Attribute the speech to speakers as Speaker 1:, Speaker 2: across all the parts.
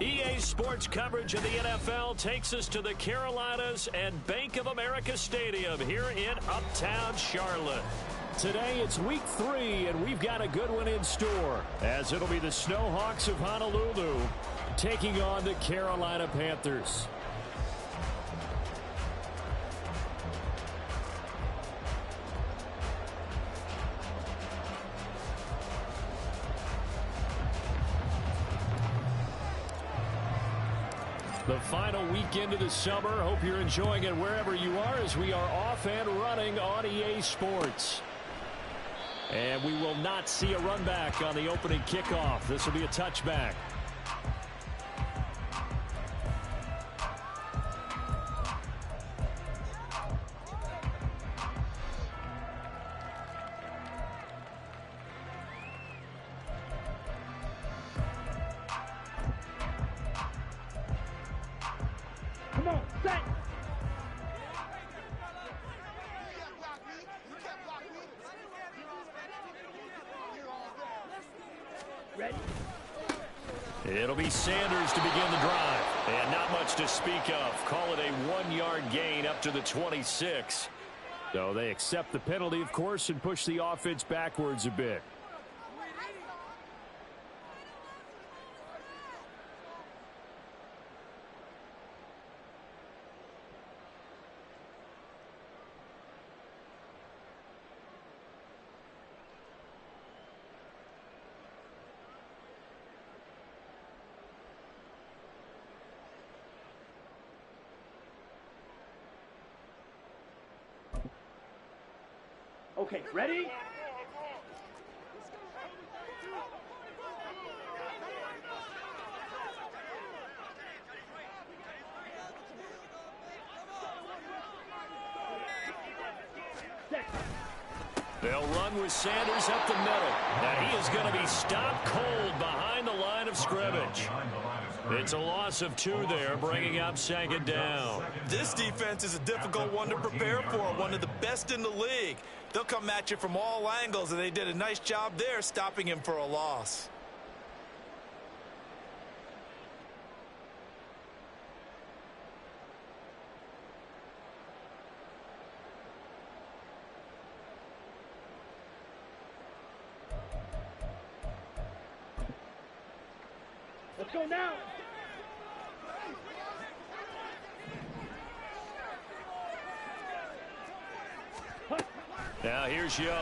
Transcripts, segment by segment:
Speaker 1: EA Sports coverage of the NFL takes us to the Carolinas and Bank of America Stadium here in Uptown Charlotte. Today it's week 3, and we've got a good one in store, as it'll be the Snowhawks of Honolulu taking on the Carolina Panthers. The final weekend of the summer. Hope you're enjoying it wherever you are, as we are off and running on EA Sports. And we will not see a run back on the opening kickoff. This will be a touchback.
Speaker 2: Come on, set! Ready?
Speaker 1: It'll be Sanders to begin the drive. And not much to speak of. Call it a 1-yard gain up to the 26. So they accept the penalty, of course, and push the offense backwards a bit.
Speaker 2: Okay, ready?
Speaker 1: They'll run with Sanders up the middle. Now he is going to be stopped cold behind the line of scrimmage. It's a loss of 2 there, bringing up 2nd down.
Speaker 3: This defense is a difficult one to prepare for, one of the best in the league. They'll come at you from all angles, and they did a nice job there stopping him for a loss.
Speaker 2: Let's go now!
Speaker 1: Now here's Young.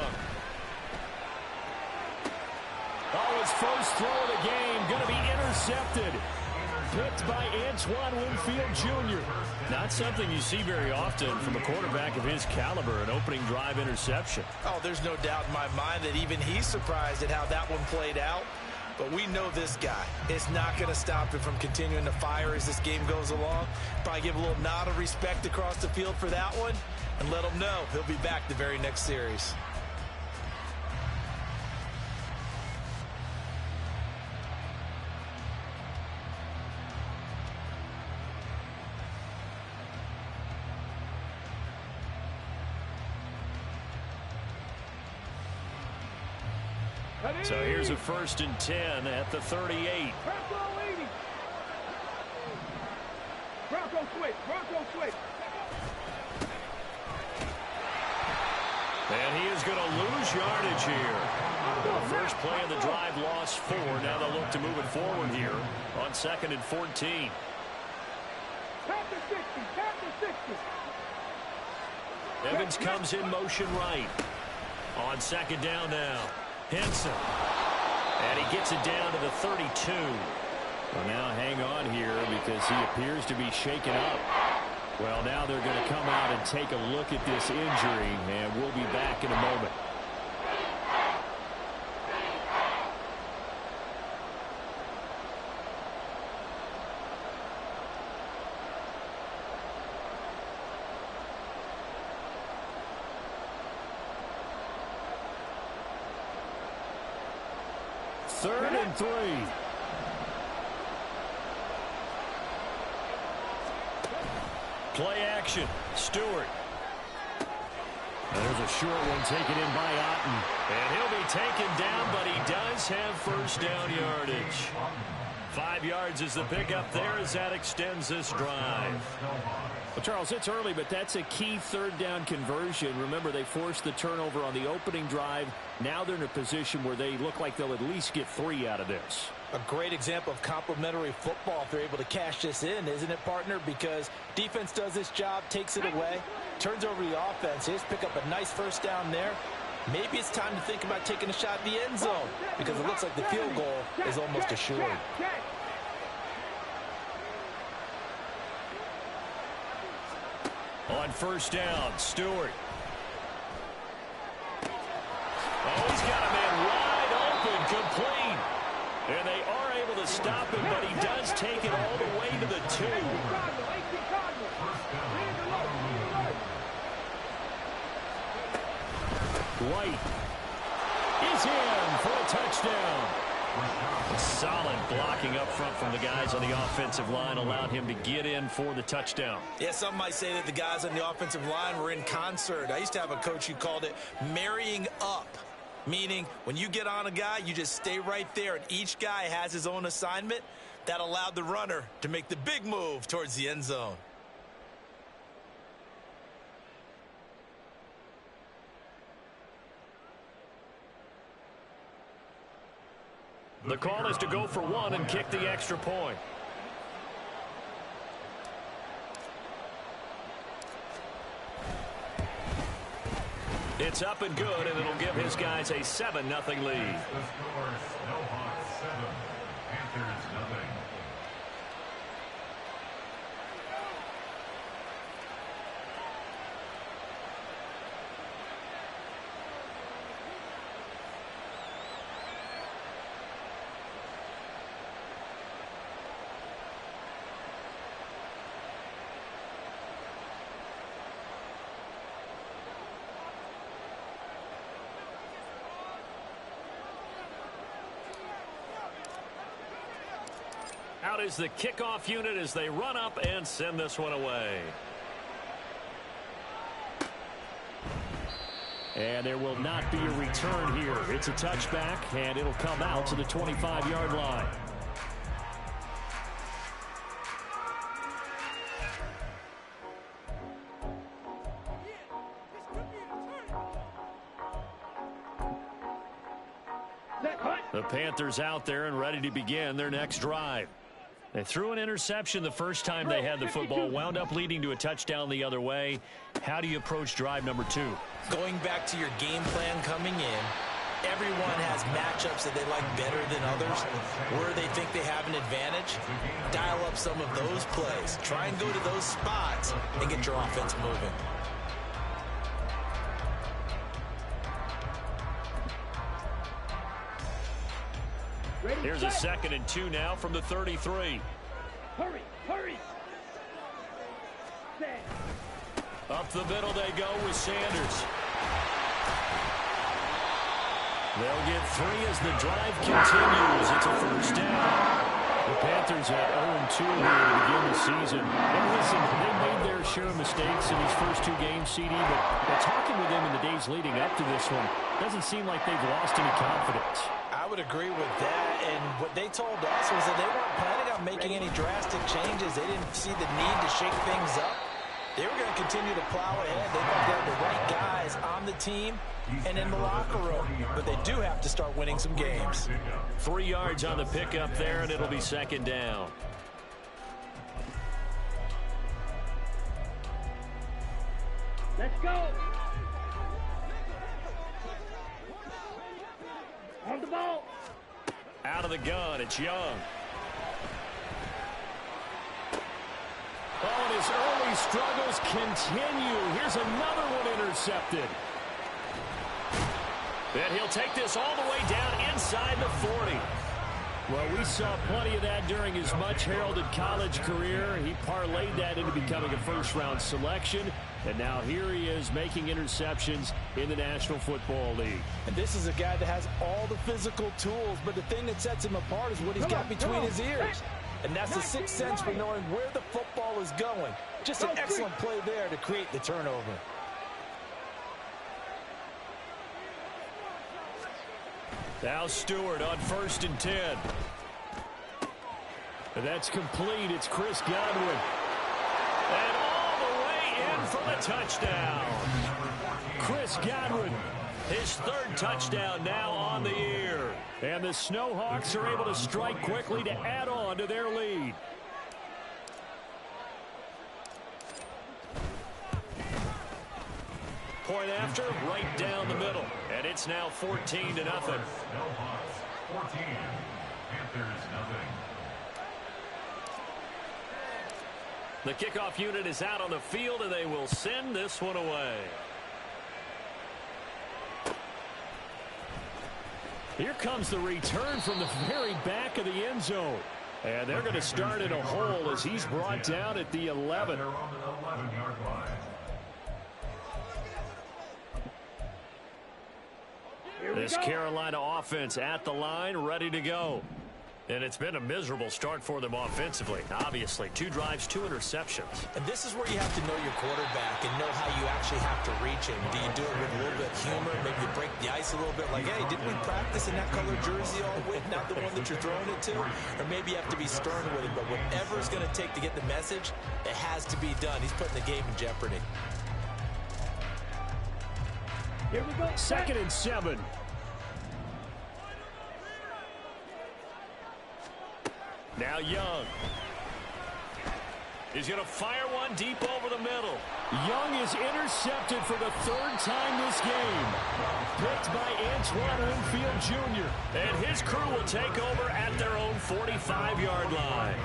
Speaker 1: Oh, his first throw of the game going to be intercepted. Picked by Antoine Winfield Jr. Not something you see very often from a quarterback of his caliber, an opening drive interception.
Speaker 3: Oh, there's no doubt in my mind that even he's surprised at how that one played out. But we know this guy is not going to stop him from continuing to fire as this game goes along. Probably give a little nod of respect across the field for that one, and let him know he'll be back the very next series.
Speaker 1: So here's a 1st and 10 at the 38.
Speaker 2: Bronco switch, Bronco switch.
Speaker 1: And he is going to lose yardage here. The first play of the drive lost 4. Now they'll look to move it forward here on 2nd and 14.
Speaker 2: Panther 60, Panther 60.
Speaker 1: Evans comes in motion right. On 2nd down now. Henson. And he gets it down to the 32. Well, now hang on here because he appears to be shaken up. Well, now they're going to come out and take a look at this injury, and we'll be back in a moment. Third and 3. Play action. Stewart. There's a short one taken in by Otten. And he'll be taken down, but he does have first down yardage. 5 yards is the pickup there as that extends this drive. Well, Charles, it's early, but that's a key third down conversion. Remember, they forced the turnover on the opening drive. Now they're in a position where they look like they'll at least get 3 out of this.
Speaker 3: A great example of complementary football if they're able to cash this in, isn't it, partner? Because defense does this job, takes it away, turns over the offense. Here's pick up a nice first down there. Maybe it's time to think about taking a shot at the end zone because it looks like the field goal is almost assured.
Speaker 1: On first down, Stewart. Oh, he's got a man wide open, complete. And they are able to stop him, but he does take it all the way to the 2. White is in for a touchdown. Solid blocking up front from the guys on the offensive line allowed him to get in for the touchdown.
Speaker 3: Yeah, some might say that the guys on the offensive line were in concert. I used to have a coach who called it marrying up, meaning when you get on a guy, you just stay right there, and each guy has his own assignment. That allowed the runner to make the big move towards the end zone.
Speaker 1: The call is to go for 1 and kick the extra point. It's up and good, and it'll give his guys a 7-0 lead.
Speaker 4: The score, Snowhawks 7, Panthers 0.
Speaker 1: Out is the kickoff unit as they run up and send this one away. And there will not be a return here. It's a touchback, and it'll come out to the 25-yard line. The Panthers out there and ready to begin their next drive. They threw an interception the first time they had the football, wound up leading to a touchdown the other way. How do you approach drive number 2?
Speaker 3: Going back to your game plan coming in, everyone has matchups that they like better than others. Where they think they have an advantage, dial up some of those plays. Try and go to those spots and get your offense moving.
Speaker 1: Here's a 2nd and 2 now from the 33.
Speaker 2: Hurry, hurry.
Speaker 1: Up the middle they go with Sanders. They'll get 3 as the drive continues. It's a first down. The Panthers at 0-2 here to begin the season. And listen, they made their share of mistakes in these first 2 games, CD, but talking with them in the days leading up to this one, doesn't seem like they've lost any confidence.
Speaker 3: I would agree with that, and what they told us was that they weren't planning on making any drastic changes. They didn't see the need to shake things up. They were going to continue to plow ahead. They thought they had the right guys on the team and in the locker room, but they do have to start winning some games.
Speaker 1: 3 yards on the pickup there, and it'll be 2nd down.
Speaker 2: Let's go. On the ball.
Speaker 1: Out of the gun, it's Young. Oh, and his early struggles continue. Here's another one intercepted. And he'll take this all the way down inside the 40. Well, we saw plenty of that during his much-heralded college career. He parlayed that into becoming a first-round selection. And now here he is making interceptions in the National Football League.
Speaker 3: And this is a guy that has all the physical tools, but the thing that sets him apart is what he's got between his ears. And that's the sixth sense for knowing where the football is going. Just an excellent play there to create the turnover.
Speaker 1: Now Stewart on 1st and 10. That's complete. It's Chris Godwin. And all the way in for the touchdown. Chris Godwin, his third touchdown now on the year. And the Snowhawks are able to strike quickly to add on to their lead. Point after, right down the middle. And it's now 14-0.
Speaker 4: Snowhawks 14, Panthers nothing.
Speaker 1: The kickoff unit is out on the field, and they will send this one away. Here comes the return from the very back of the end zone. And they're going to start in a hole as he's brought down at the 11.
Speaker 4: They're on the 11-yard line.
Speaker 1: This Carolina offense at the line, ready to go. And it's been a miserable start for them offensively. Obviously, 2 drives, 2 interceptions.
Speaker 3: And this is where you have to know your quarterback and know how you actually have to reach him. Do you do it with a little bit of humor? Maybe you break the ice a little bit like, hey, didn't we practice in that color jersey all week, not the one that you're throwing it to? Or maybe you have to be stern with him. But whatever it's going to take to get the message, it has to be done. He's putting the game in jeopardy.
Speaker 2: Here we go.
Speaker 1: 2nd and 7. Now Young. He's going to fire one deep over the middle. Young is intercepted for the 3rd time this game. Picked by Antoine Winfield Jr. And his crew will take over at their own 45-yard line.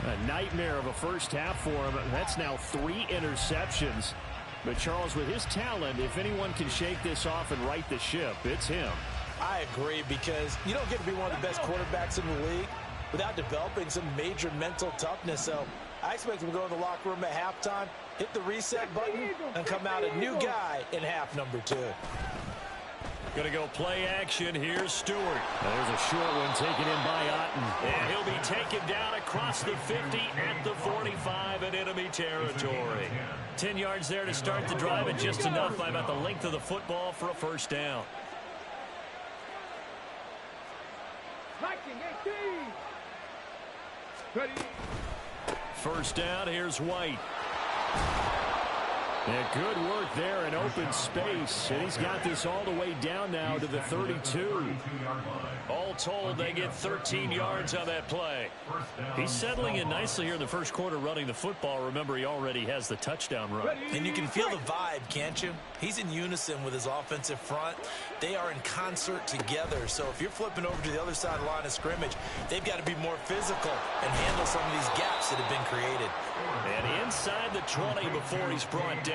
Speaker 1: A nightmare of a first half for him. That's now 3 interceptions. But Charles, with his talent, if anyone can shake this off and right the ship, it's him.
Speaker 3: I agree, because you don't get to be one of the best quarterbacks in the league without developing some major mental toughness. So I expect him to go in the locker room at halftime, hit the reset button, and come out a new guy in half number 2.
Speaker 1: Going to go play action. Here's Stewart. There's a short one taken in by Otten. And he'll be taken down across the 50 at the 45 in enemy territory. 10 yards there to start the drive, and just enough by about the length of the football for a first down. First down, here's White. Yeah, good work there in open space. And he's got this all the way down now to the 32. All told, they get 13 yards on that play. He's settling in nicely here in the first quarter running the football. Remember, he already has the touchdown run.
Speaker 3: And you can feel the vibe, can't you? He's in unison with his offensive front. They are in concert together. So if you're flipping over to the other side of the line of scrimmage, they've got to be more physical and handle some of these gaps that have been created.
Speaker 1: And inside the 20 before he's brought down.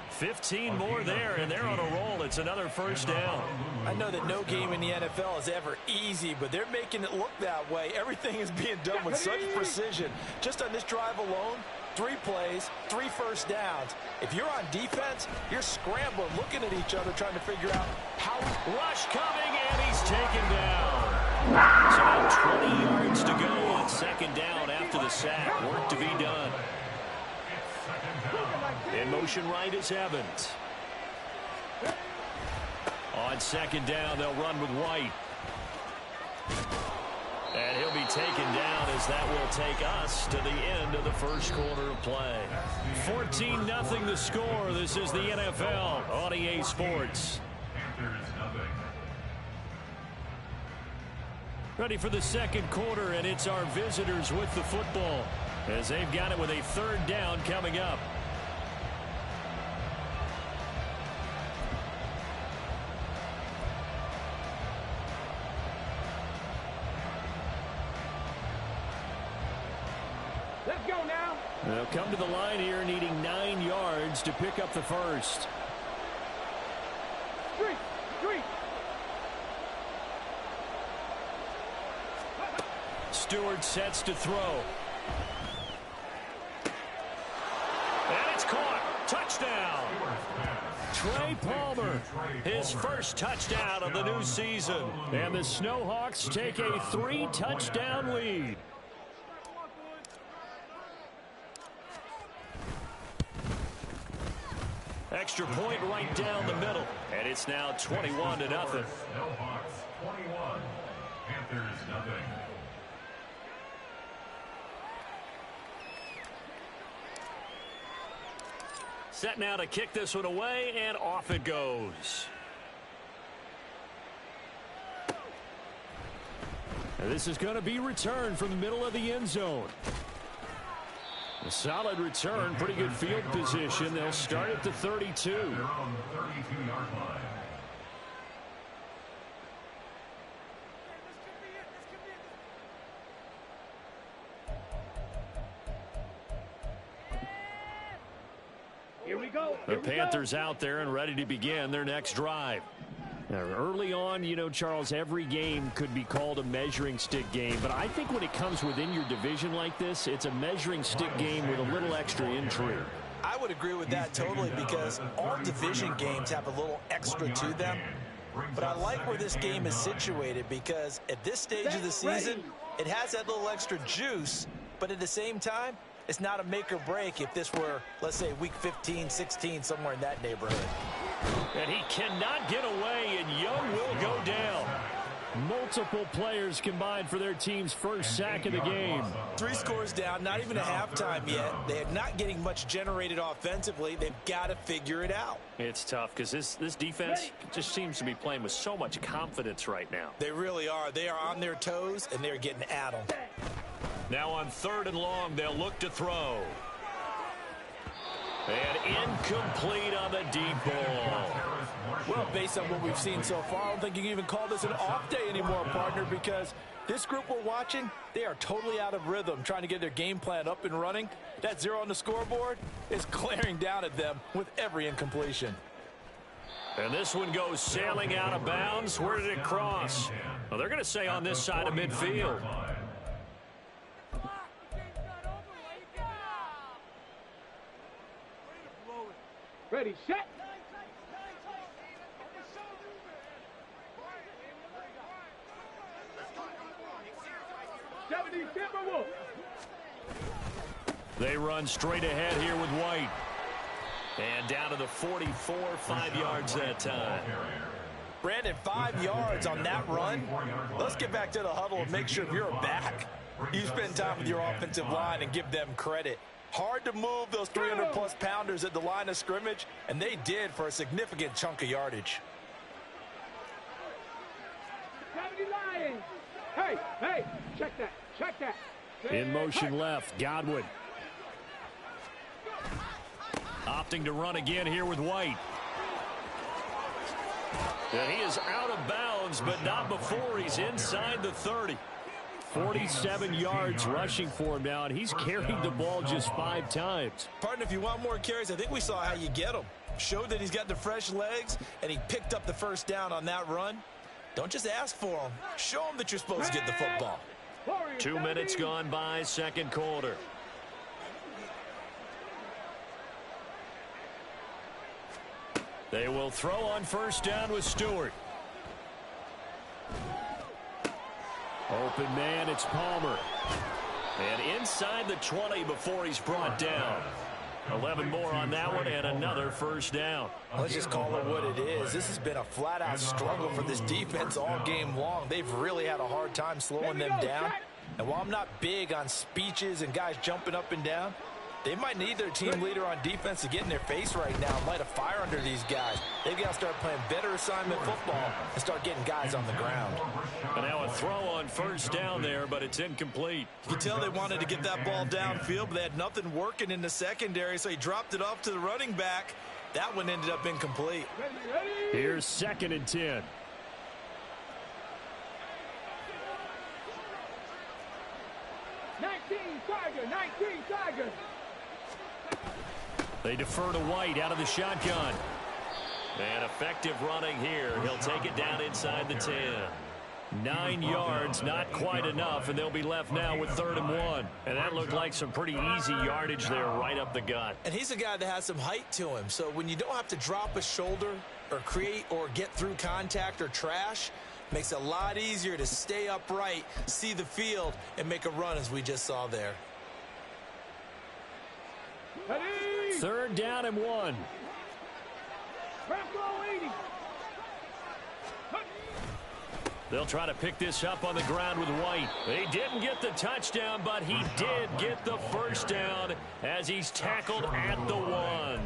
Speaker 1: 15 more there, and they're on a roll. It's another first down.
Speaker 3: I know that no game in the NFL is ever easy, but they're making it look that way. Everything is being done with such precision. Just on this drive alone, 3 plays, 3 first downs. If you're on defense, you're scrambling, looking at each other, trying to figure out how.
Speaker 1: Rush coming, and he's taken down. So 20 yards to go on 2nd down after the sack. Work to be done. In motion right is Evans. On 2nd down, they'll run with White. And he'll be taken down as that will take us to the end of the first quarter of play. 14-0 the score. This is the NFL on EA Sports. Ready for the second quarter, and it's our visitors with the football as they've got it with a 3rd down coming up.
Speaker 2: Let's go now.
Speaker 1: They'll come to the line here needing 9 yards to pick up the first.
Speaker 2: Street.
Speaker 1: Stewart sets to throw. And it's caught. Touchdown. Trey Palmer, his first touchdown of the new season. And the Snowhawks take a 3-touchdown lead. Extra point right down the middle. And it's now 21-0.
Speaker 4: Snowhawks 21, Panthers nothing.
Speaker 1: Set now to kick this one away, and off it goes. And this is going to be returned from the middle of the end zone. A solid return, pretty good field position. They'll start at the 32.
Speaker 4: They're on the 32-yard line.
Speaker 2: Here we go.
Speaker 1: The Panthers out there and ready to begin their next drive. Now, early on, you know, Charles, every game could be called a measuring stick game, but I think when it comes within your division like this, it's a measuring stick game with a little extra intrigue.
Speaker 3: I would agree with that totally because all division games have a little extra to them. But I like where this game is situated because at this stage of the season, it has that little extra juice, but at the same time, it's not a make or break if this were, let's say, week 15, 16, somewhere in that neighborhood.
Speaker 1: And he cannot get away, and Young will go down. Multiple players combined for their team's first sack of the game.
Speaker 3: 3 scores down, not even a halftime yet. They are not getting much generated offensively. They've got to figure it out.
Speaker 1: It's tough because this defense just seems to be playing with so much confidence right now.
Speaker 3: They really are. They are on their toes, and they're getting at them.
Speaker 1: Now on 3rd and long, they'll look to throw. And incomplete on the deep ball.
Speaker 5: Well, based on what we've seen so far, I don't think you can even call this an off day anymore, partner, because this group we're watching, they are totally out of rhythm, trying to get their game plan up and running. That 0 on the scoreboard is glaring down at them with every incompletion.
Speaker 1: And this one goes sailing out of bounds. Where did it cross? Well, they're going to say on this side of midfield.
Speaker 2: Ready, set.
Speaker 1: They run straight ahead here with White. And down to the 44, 5 yards that time.
Speaker 3: Brandon, 5 yards on that run. Let's get back to the huddle and make sure if you're a back, you spend time with your offensive line and give them credit. Hard to move those 300-plus pounders at the line of scrimmage, and they did for a significant chunk of yardage.
Speaker 2: Hey, check that.
Speaker 1: In motion left, Godwin. Opting to run again here with White. And he is out of bounds, but not before he's inside the 30. 47 yards rushing for him now, and he's carried the ball just 5 times.
Speaker 3: Partner, if you want more carries, I think we saw how you get them. Showed that he's got the fresh legs, and he picked up the first down on that run. Don't just ask for them. Show them that you're supposed to get the football.
Speaker 1: 2 minutes gone by, second quarter. They will throw on first down with Stewart. Open man, it's Palmer. And inside the 20 before he's brought down. 11 more on that one and another first down.
Speaker 3: Let's just call it what it is. This has been a flat-out struggle for this defense all game long. They've really had a hard time slowing them down. And while I'm not big on speeches and guys jumping up and down, they might need their team leader on defense to get in their face right now and light a fire under these guys. They've got to start playing better assignment football and start getting guys on the ground.
Speaker 1: And now a throw on first down there, but it's incomplete.
Speaker 3: You can tell they wanted to get that ball downfield, but they had nothing working in the secondary, so he dropped it off to the running back. That one ended up incomplete.
Speaker 1: Here's 2nd and 10.
Speaker 2: Tiger.
Speaker 1: They defer to White out of the shotgun. And effective running here. He'll take it down inside the 10. 9 yards, not quite enough, and they'll be left now with 3rd and 1. And that looked like some pretty easy yardage there right up the gut.
Speaker 3: And he's a guy that has some height to him, so when you don't have to drop a shoulder or create or get through contact or trash, makes it a lot easier to stay upright, see the field, and make a run as we just saw there.
Speaker 1: 3rd down and 1. They'll try to pick this up on the ground with White. He didn't get the touchdown, but he did get the first down as he's tackled at the 1.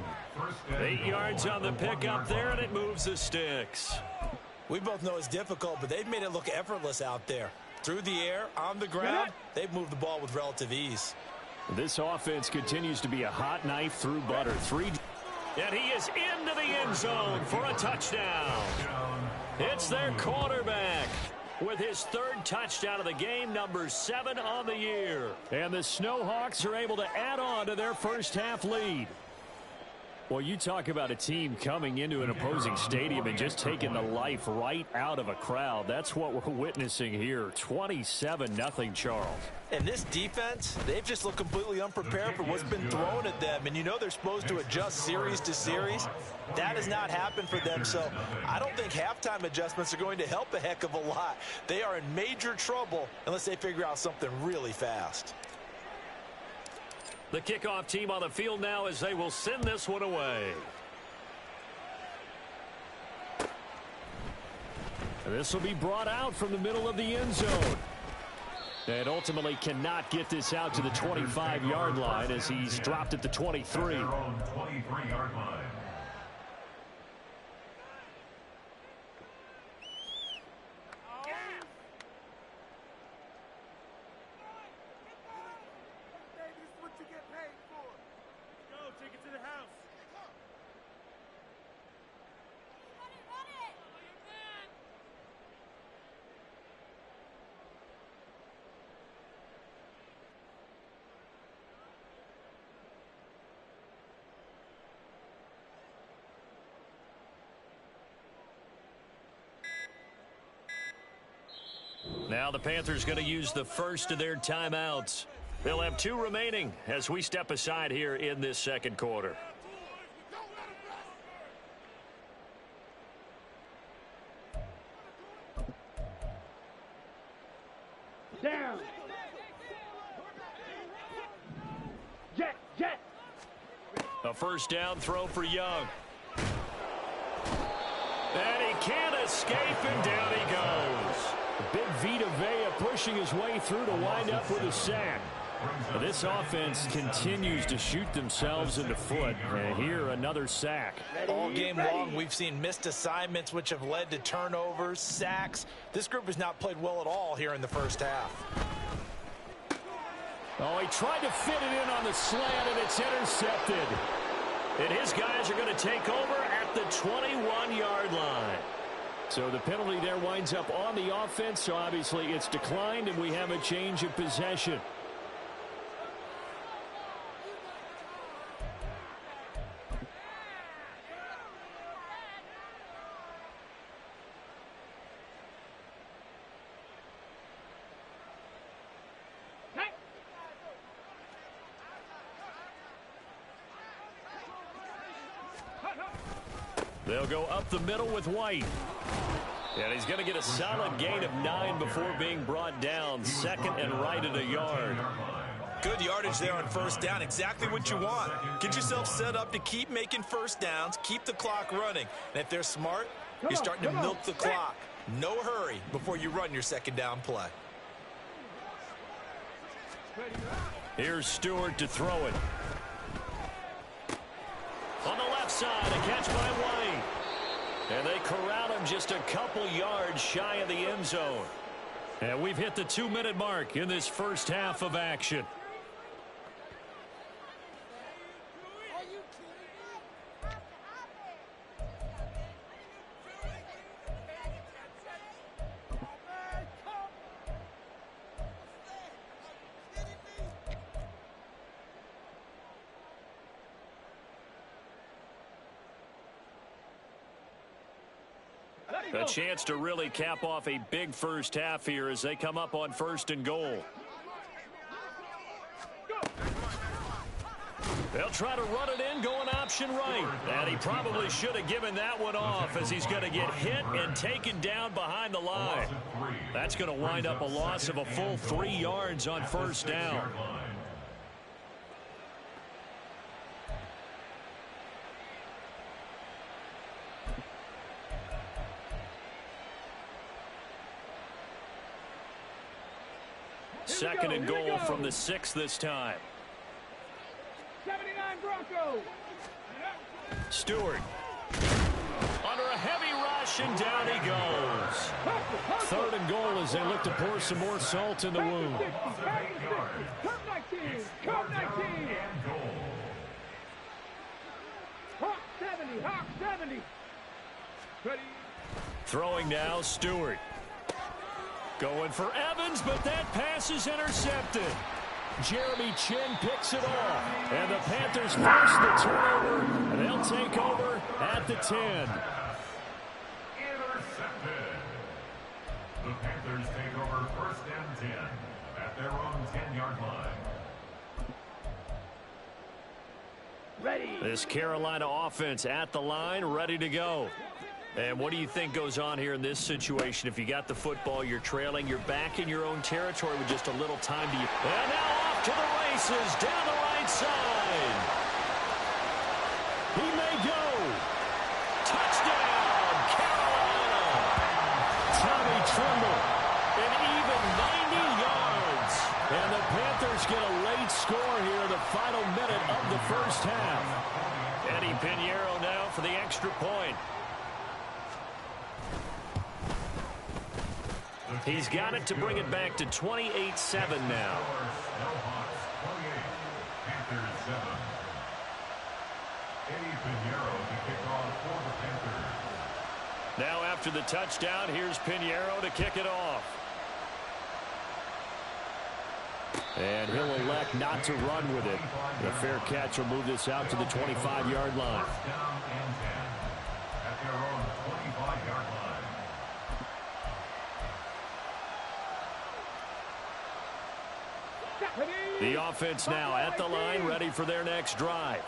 Speaker 1: 8 yards on the pickup there, and it moves the sticks.
Speaker 3: We both know it's difficult, but they've made it look effortless out there. Through the air, on the ground, they've moved the ball with relative ease.
Speaker 1: This offense continues to be a hot knife through butter. And he is into the end zone for a touchdown. It's their quarterback with his 3rd touchdown of the game, number 7 on the year. And the Snowhawks are able to add on to their first half lead. Well, you talk about a team coming into an opposing stadium and just taking the life right out of a crowd. That's what we're witnessing here. 27-0 Charles.
Speaker 3: And this defense, they've just looked completely unprepared for what's been thrown at them. And you know they're supposed to adjust series to series. That has not happened for them. So I don't think halftime adjustments are going to help a heck of a lot. They are in major trouble unless they figure out something really fast.
Speaker 1: The kickoff team on the field now as they will send this one away. This will be brought out from the middle of the end zone. And ultimately cannot get this out to the 25-yard line as he's dropped at the 23.
Speaker 4: 23-yard line.
Speaker 1: Now the Panthers going to use the first of their timeouts. They'll have 2 remaining as we step aside here in this second quarter.
Speaker 2: Down. Jet, jet.
Speaker 1: A first down throw for Young. And he can't escape, and down he goes. Big Vita Vea pushing his way through to wind up with a sack. This offense continues to shoot themselves in the foot. And here, another sack.
Speaker 3: All game long, we've seen missed assignments, which have led to turnovers, sacks. This group has not played well at all here in the first half.
Speaker 1: Oh, he tried to fit it in on the slant, and it's intercepted. And his guys are going to take over at the 21-yard line. So the penalty there winds up on the offense, so obviously it's declined, and we have a change of possession. They'll go up the middle with White. And he's going to get a solid gain of 9 before being brought down. Second and right at a yard.
Speaker 3: Good yardage there on first down. Exactly what you want. Get yourself set up to keep making first downs. Keep the clock running. And if they're smart, you're starting to milk the clock. No hurry before you run your second down play.
Speaker 1: Here's Stewart to throw it. On the left side, a catch by White. And they corral him just a couple yards shy of the end zone. And we've hit the 2-minute mark in this first half of action. A chance to really cap off a big first half here as they come up on first and goal. They'll try to run it in, going option right. And he probably should have given that one off as he's going to get hit and taken down behind the line. That's going to wind up a loss of a full 3 yards on first down. second and goal from the 6 this time.
Speaker 2: 79 Broncos.
Speaker 1: Stewart. Under a heavy rush, and down he goes. 3rd and goal as they look to pour some more salt in the wound.
Speaker 2: Curve 19. Curve 19. Hawk 70. Hawk 70. Ready.
Speaker 1: Throwing now, Stewart. Going for Evans, but that pass is intercepted. Jeremy Chin picks it off. And the Panthers force the turnover, and they'll take over at the 10.
Speaker 4: Intercepted. The Panthers take over 1st and 10 at their own 10-yard line.
Speaker 2: Ready.
Speaker 1: This Carolina offense at the line, ready to go. And what do you think goes on here in this situation? If you got the football, you're trailing, you're back in your own territory with just a little time to... And now off to the races, down the right side. He may go. Touchdown, Carolina. Tommy Tremble, an even 90 yards. And the Panthers get a late score here in the final minute of the first half. Eddie Pinheiro now for the extra point. He's got it to bring it back to 28-7 now.
Speaker 4: Snowhawks 28, Panthers 7. Eddie Pinheiro to kick off for the Panthers.
Speaker 1: Now after the touchdown, here's Pinheiro to kick it off. And he'll elect not to run with it. The fair catch will move this out to the 25-yard line.
Speaker 4: 1st down and 10 at their own 25-yard line.
Speaker 1: The offense now at the line, ready for their next drive.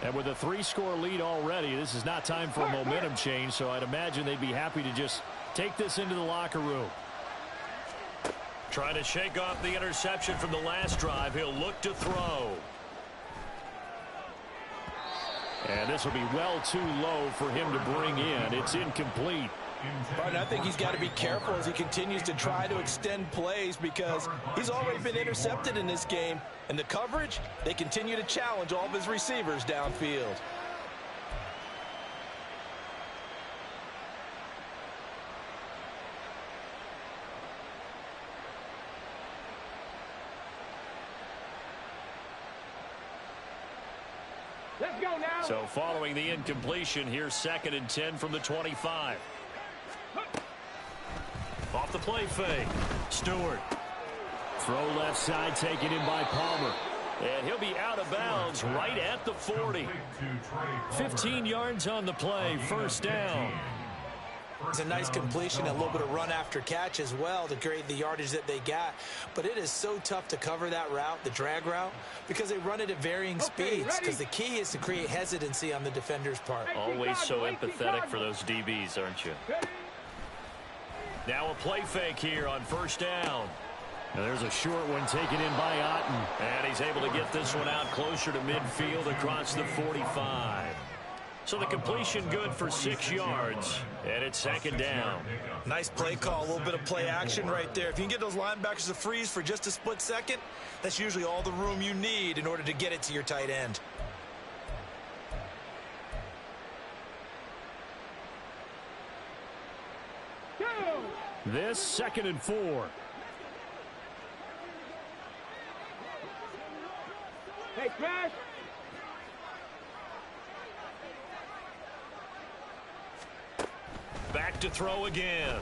Speaker 1: And with a 3-score lead already, this is not time for a momentum change, so I'd imagine they'd be happy to just take this into the locker room. Trying to shake off the interception from the last drive. He'll look to throw. And this will be well too low for him to bring in. It's incomplete.
Speaker 5: But I think he's got to be careful as he continues to try to extend plays because he's already been intercepted in this game. And the coverage, they continue to challenge all of his receivers downfield.
Speaker 2: Let's go now.
Speaker 1: So following the incompletion, here's 2nd and 10 from the 25. Off the play fake. Stewart. Throw left side taken in by Palmer. And he'll be out of bounds right at the 40. 15 yards on the play. 1st down.
Speaker 3: It's a nice completion, a little bit of run after catch as well to create the yardage that they got. But it is so tough to cover that route, the drag route, because they run it at varying speeds. Because the key is to create hesitancy on the defender's part.
Speaker 1: Always so empathetic for those DBs, aren't you? Now a play fake here on 1st down. Now there's a short one taken in by Otten. And he's able to get this one out closer to midfield across the 45. So the completion good for 6 yards. And it's 2nd down.
Speaker 3: Nice play call, a little bit of play action right there. If you can get those linebackers to freeze for just a split second, that's usually all the room you need in order to get it to your tight end.
Speaker 1: This 2nd and 4.
Speaker 2: Hey, Crash.
Speaker 1: Back to throw again.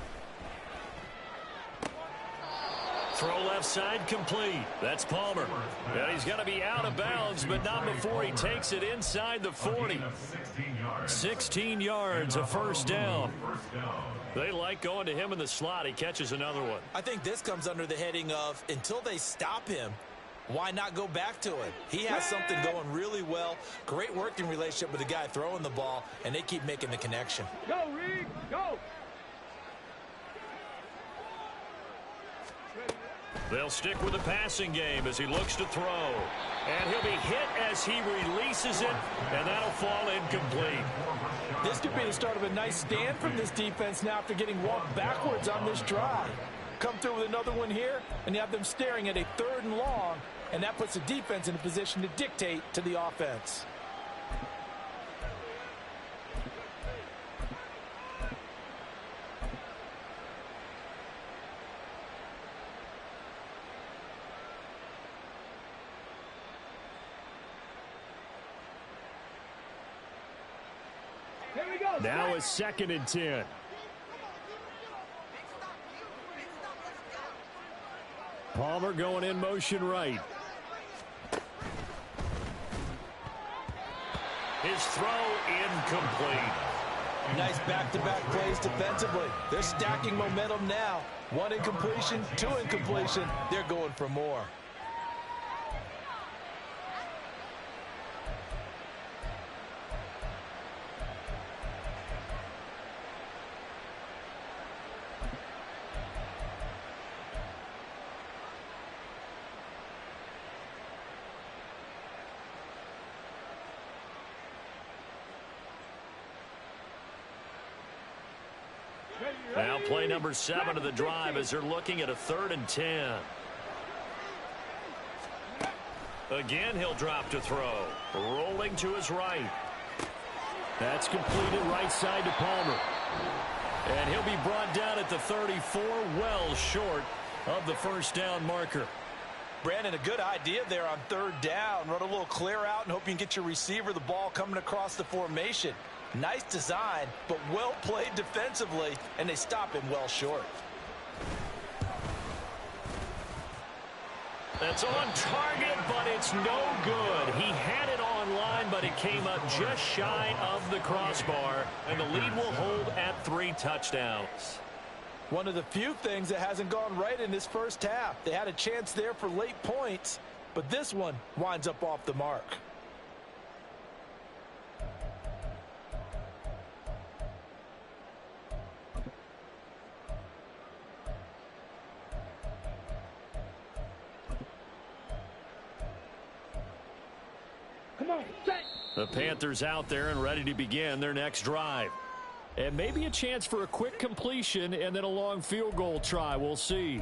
Speaker 1: Throw left side complete. That's Palmer. And he's going to be out of bounds, but not before he takes it inside the 40. 16 yards, a 1st down. They like going to him in the slot. He catches another one.
Speaker 3: I think this comes under the heading of until they stop him, why not go back to it? He has something going really well. Great working relationship with the guy throwing the ball, and they keep making the connection.
Speaker 2: Go, Reed. Go.
Speaker 1: They'll stick with the passing game as he looks to throw. And he'll be hit as he releases it, and that'll fall incomplete.
Speaker 5: This could be the start of a nice stand from this defense now after getting walked backwards on this drive. come through with another one here, and you have them staring at a 3rd and long, and that puts the defense in a position to dictate to the offense.
Speaker 2: Here we go.
Speaker 1: Now a 2nd and 10. Palmer going in motion right. His throw incomplete.
Speaker 5: Nice back-to-back plays defensively. They're stacking momentum now. 1 incompletion, 2 incompletion. They're going for more.
Speaker 1: Now play number 7 of the drive as they're looking at a 3rd and 10. Again, he'll drop to throw. Rolling to his right. That's completed right side to Palmer. And he'll be brought down at the 34, well short of the 1st down marker.
Speaker 5: Brandon, a good idea there on 3rd down. Run a little clear out and hope you can get your receiver the ball coming across the formation. Nice design, but well played defensively, and they stop him well short.
Speaker 1: That's on target, but it's no good. He had it on line, but it came up just shy of the crossbar, and the lead will hold at 3 touchdowns.
Speaker 5: One of the few things that hasn't gone right in this 1st half. They had a chance there for late points, but this one winds up off the mark.
Speaker 2: Come on, set.
Speaker 1: The Panthers out there and ready to begin their next drive. And maybe a chance for a quick completion and then a long field goal try. We'll see.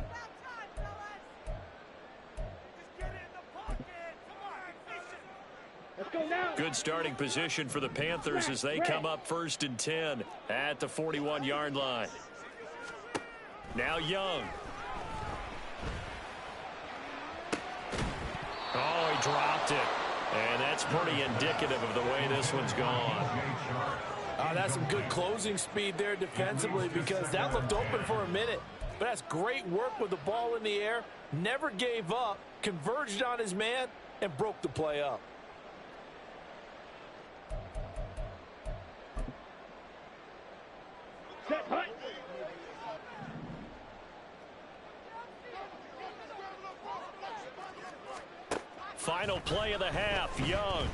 Speaker 2: Let's go now.
Speaker 1: Good starting position for the Panthers as they come up 1st and 10 at the 41-yard line. Now Young. Oh, he dropped it. And that's pretty indicative of the way this one's gone.
Speaker 5: That's some good closing speed there defensively because that looked open for a minute. But that's great work with the ball in the air. Never gave up, converged on his man, and broke the play up.
Speaker 2: Set, hut.
Speaker 1: Final play of the half, Young.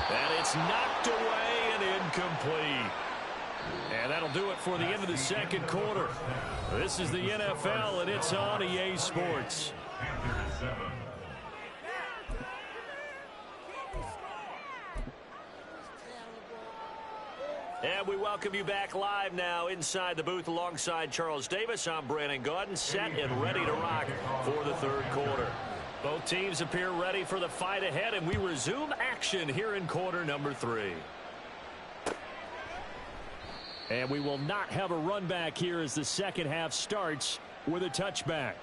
Speaker 1: And it's knocked away and incomplete. And that'll do it for the end of the 2nd quarter. This is the NFL, and it's on EA Sports. And we welcome you back live now inside the booth alongside Charles Davis. I'm Brandon Gaudin, set and ready to rock for the 3rd quarter. Both teams appear ready for the fight ahead, and we resume action here in quarter number 3. And we will not have a run back here as the 2nd half starts with a touchback.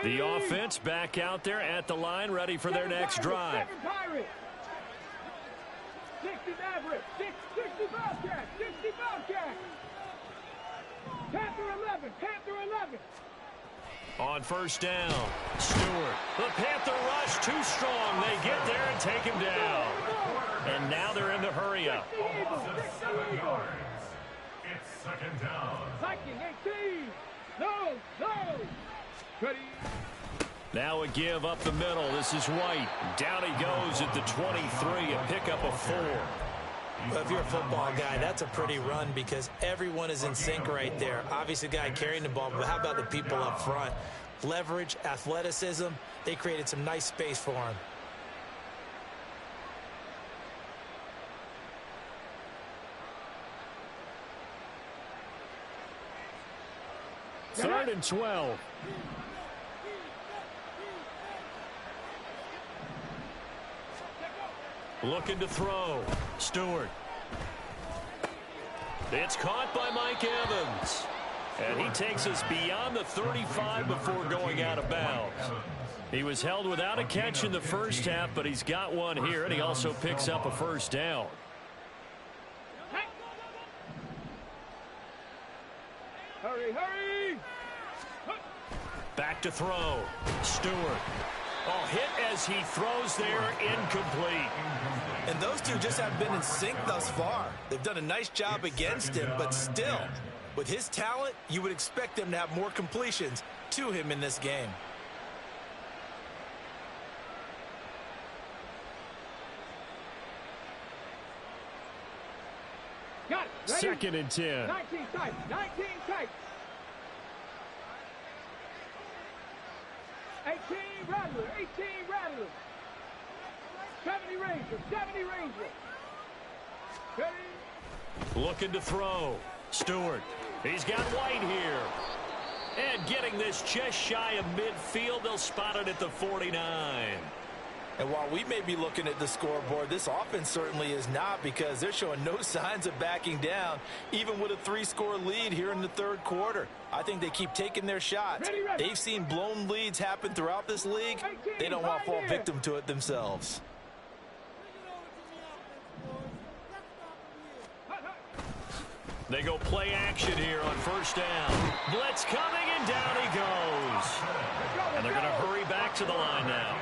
Speaker 1: The offense back out there at the line, ready for their next drive.
Speaker 2: 60 average, 60 Bobcats, 60 Bobcats. Panther 11, Panther 11.
Speaker 1: On 1st down, Stewart. The Panther rush too strong. They get there and take him down. And now they're in the hurry up.
Speaker 4: Almost 7 yards. It's 2nd down.
Speaker 2: Viking 18. No. Ready.
Speaker 1: Now a give up the middle. This is White. Down he goes at the 23, a pickup of 4.
Speaker 3: Well, if you're a football guy, that's a pretty run because everyone is in sync right there. Obviously, the guy carrying the ball, but how about the people up front? Leverage, athleticism, they created some nice space for him.
Speaker 1: Third and 12. Looking to throw. Stewart. It's caught by Mike Evans. And he takes us beyond the 35 before going out of bounds. He was held without a catch in the first half, but he's got one here, and he also picks up a first down.
Speaker 2: Hurry, hurry!
Speaker 1: Back to throw. Stewart. Oh, hit as he throws there, incomplete.
Speaker 3: And those two just haven't been in sync thus far. They've done a nice job against him, but still, with his talent, you would expect them to have more completions to him in this game.
Speaker 2: Got it. Ready?
Speaker 1: Second and 10.
Speaker 2: 19 tight. 19 tight. 18 Rattler. 18 Rattler. 70 Ranger. 70 Ranger. Ready?
Speaker 1: Looking to throw. Stewart. He's got White here. And getting this just shy of midfield, they'll spot it at the 49.
Speaker 3: And while we may be looking at the scoreboard, this offense certainly is not, because they're showing no signs of backing down, even with a 3-score lead here in the third quarter. I think they keep taking their shots. They've seen blown leads happen throughout this league. They don't want to fall victim to it themselves.
Speaker 1: They go play action here on first down. Blitz coming, and down he goes. And they're going to hurry back to the line now.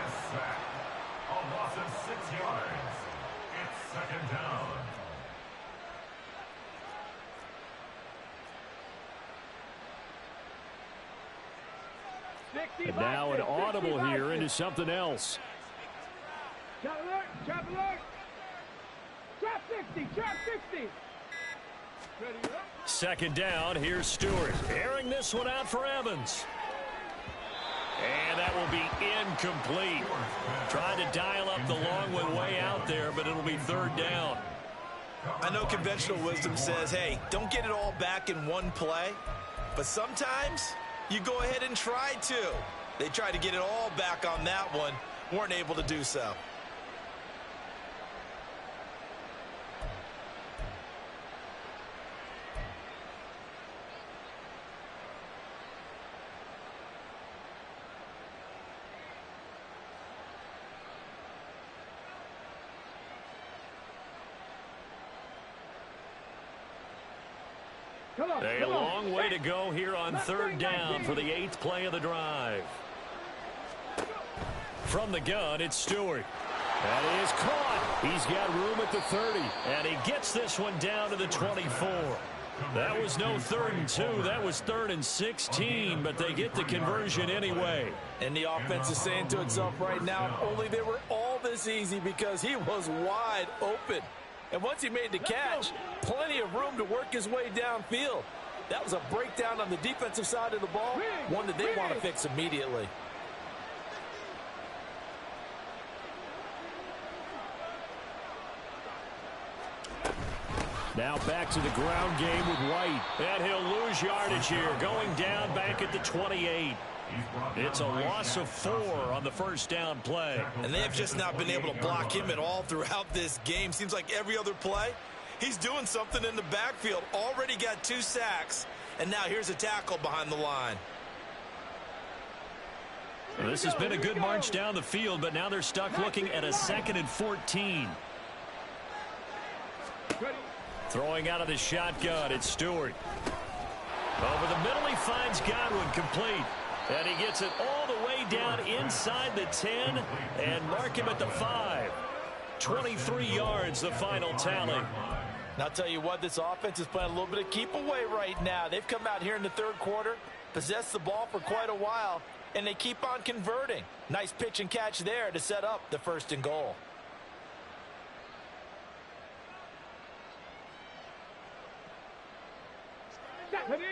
Speaker 4: A loss of 6 yards. It's second down.
Speaker 1: And now an audible here into something else.
Speaker 2: Trap alert. Trap alert. Trap 60. Trap 60. Ready up.
Speaker 1: Second down, here's Stewart. Airing this one out for Evans. And that will be incomplete. Trying to dial up the long one way out there, but it'll be third down.
Speaker 3: I know conventional wisdom says, hey, don't get it all back in one play. But sometimes you go ahead and try to. They tried to get it all back on that one. Weren't able to do so.
Speaker 1: A long way to go here on third down for the 8th play of the drive. From the gun, it's Stewart. That is caught. He's got room at the 30, and he gets this one down to the 24. That was no 3rd and 2. That was 3rd and 16, but they get the conversion anyway.
Speaker 3: And the offense is saying to itself right now, only they were all this easy because he was wide open. And once he made the catch, plenty of room to work his way downfield. That was a breakdown on the defensive side of the ball, one that they want to fix immediately.
Speaker 1: Now back to the ground game with White. And he'll lose yardage here, going down back at the 28. It's a loss of 4 on the first down play.
Speaker 3: And they have just not been able to block him at all throughout this game. Seems like every other play, he's doing something in the backfield. Already got 2 sacks, and now here's a tackle behind the line.
Speaker 1: Well, this has been a good march down the field, but now they're stuck looking at a 2nd and 14. Throwing out of the shotgun, it's Stewart. Over the middle, he finds Godwin, complete. And he gets it all the way down inside the 10 and mark him at the 5. 23 yards, the final tally.
Speaker 3: And I'll tell you what, this offense is playing a little bit of keep away right now. They've come out here in the third quarter, possessed the ball for quite a while,
Speaker 5: and they keep on converting. Nice pitch and catch there to set up the 1st and goal.
Speaker 2: Ready.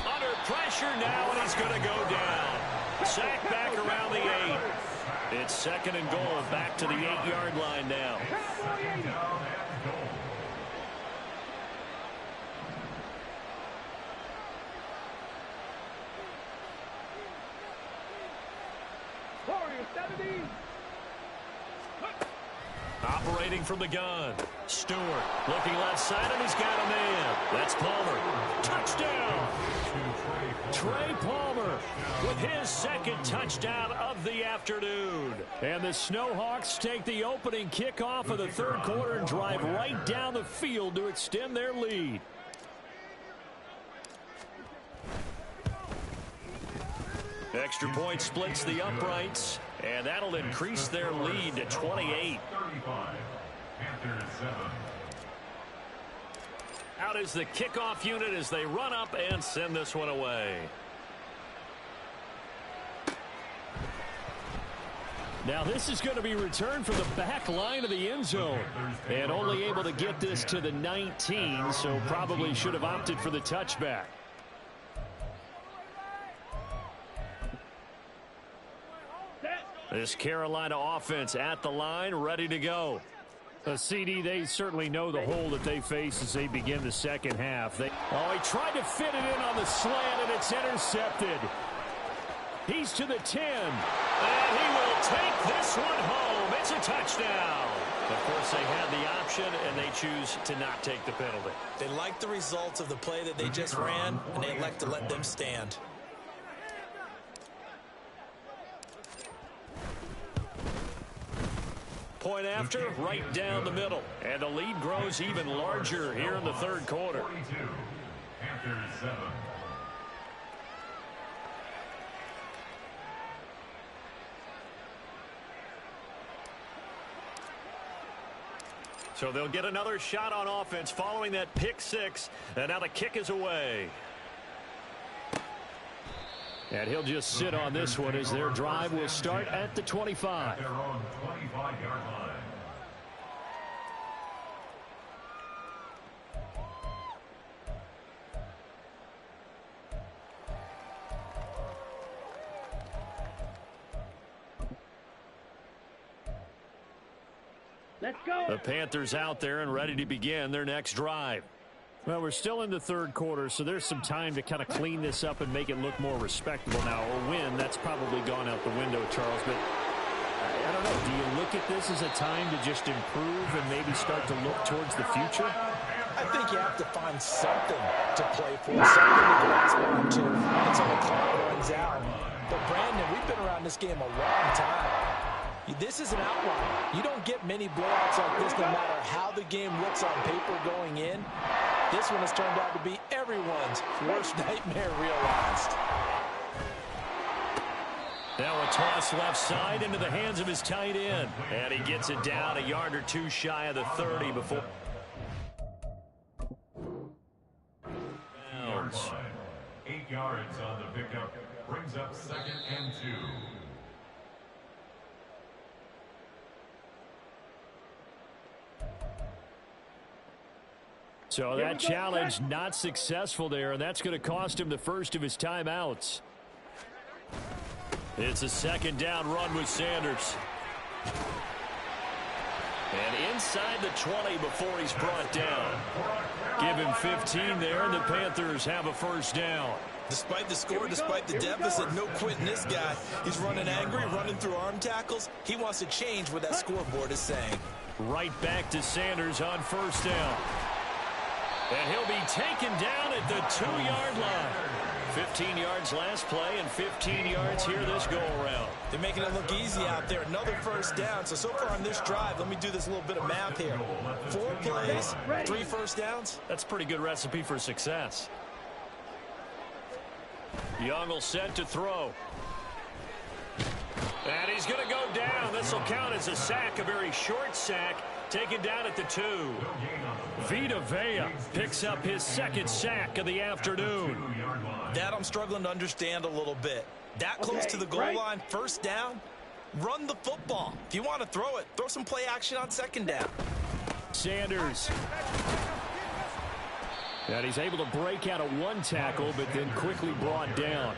Speaker 1: Under pressure now, and he's going to go down. Sack back around the 8. It's 2nd and goal, back to the 8-yard line now.
Speaker 2: Warrior 70.
Speaker 1: Operating from the gun. Stewart looking left side, and he's got a man. That's Palmer. Touchdown! Trey Palmer with his 2nd touchdown of the afternoon. And the Snowhawks take the opening kickoff of the 3rd quarter and drive right down the field to extend their lead. Extra point splits the uprights, and that'll increase their lead to 28.
Speaker 4: Panthers 7.
Speaker 1: Out is the kickoff unit as they run up and send this one away. Now this is going to be returned from the back line of the end zone. And only able to get this to the 19, so probably should have opted for the touchback. This Carolina offense at the line, ready to go. CD, they certainly know the hole that they face as they begin the 2nd half. He tried to fit it in on the slant, and it's intercepted. He's to the 10, and he will take this one home. It's a touchdown. Of course, they had the option, and they choose to not take the penalty.
Speaker 3: They like the results of the play that they just ran, and they elect to let them stand.
Speaker 1: Point after, right down the middle. And the lead grows even larger here in the 3rd quarter.
Speaker 4: 42. Panthers 7.
Speaker 1: So they'll get another shot on offense following that pick 6. And now the kick is away. And he'll just sit on this one as their drive will start at the 25.
Speaker 4: Their own 25-yard line.
Speaker 2: Let's go.
Speaker 1: The Panthers out there and ready to begin their next drive. Well, we're still in the 3rd quarter, so there's some time to kind of clean this up and make it look more respectable now. Or win, that's probably gone out the window, Charles. But I don't know. Do you look at this as a time to just improve and maybe start to look towards the future?
Speaker 5: I think you have to find something to play for, something to grasp onto until the clock runs out. But, Brandon, we've been around this game a long time. This is an outlier. You don't get many blowouts like this no matter how the game looks on paper going in. This one has turned out to be everyone's worst nightmare realized.
Speaker 1: Now a toss left side into the hands of his tight end. And he gets it down a yard or two shy of the 30 before.
Speaker 4: 8 yards on the pickup. Brings up 2nd and 2.
Speaker 1: So that challenge not successful there, and that's going to cost him the first of his timeouts. It's a 2nd down run with Sanders. And inside the 20 before he's brought down. Give him 15 there, and the Panthers have a 1st down.
Speaker 3: Despite the score, despite the deficit, no quitting this guy. He's running angry, running through arm tackles. He wants to change what that scoreboard is saying.
Speaker 1: Right back to Sanders on 1st down. And he'll be taken down at the 2-yard line. 15 yards last play and 15 yards here this go-around.
Speaker 3: They're making it look easy out there. Another 1st down. So far on this drive, let me do this little bit of math here. 4 plays, 3 1st downs.
Speaker 1: That's a pretty good recipe for success. Young will set to throw. And he's going to go down. this will count as a sack, a very short sack, taken down at the 2. Vita Vea picks up his second sack of the afternoon.
Speaker 3: That I'm struggling to understand a little bit. That close to the goal line, first down, run the football. If you want to throw it, throw some play action on second down.
Speaker 1: Sanders. And he's able to break out of one tackle, but then quickly brought down.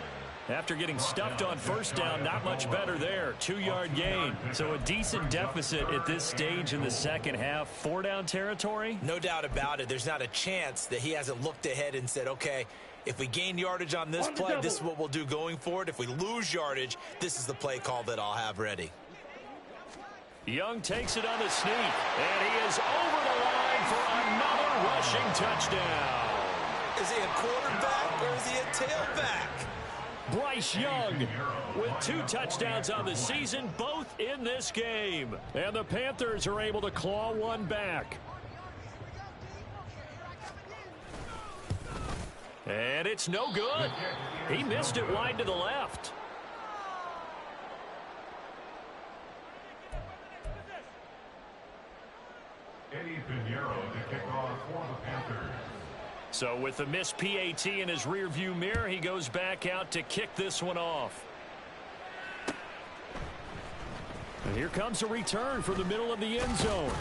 Speaker 1: After getting stuffed on first down, not much better there. 2-yard gain. So a decent deficit at this stage in the second half. 4-down territory?
Speaker 3: No doubt about it. There's not a chance that he hasn't looked ahead and said, okay, if we gain yardage on this play, this is what we'll do going forward. If we lose yardage, this is the play call that I'll have ready.
Speaker 1: Young takes it on the sneak, and he is over the line for another rushing touchdown.
Speaker 3: Is he a quarterback or is he a tailback?
Speaker 1: Bryce Young with 2 touchdowns on the season, both in this game. And the Panthers are able to claw one back. And it's no good. He missed it wide to the left.
Speaker 4: Eddie Pinheiro to kick off for the Panthers.
Speaker 1: So with the missed PAT in his rearview mirror, he goes back out to kick this one off. And here comes a return from the middle of the end zone.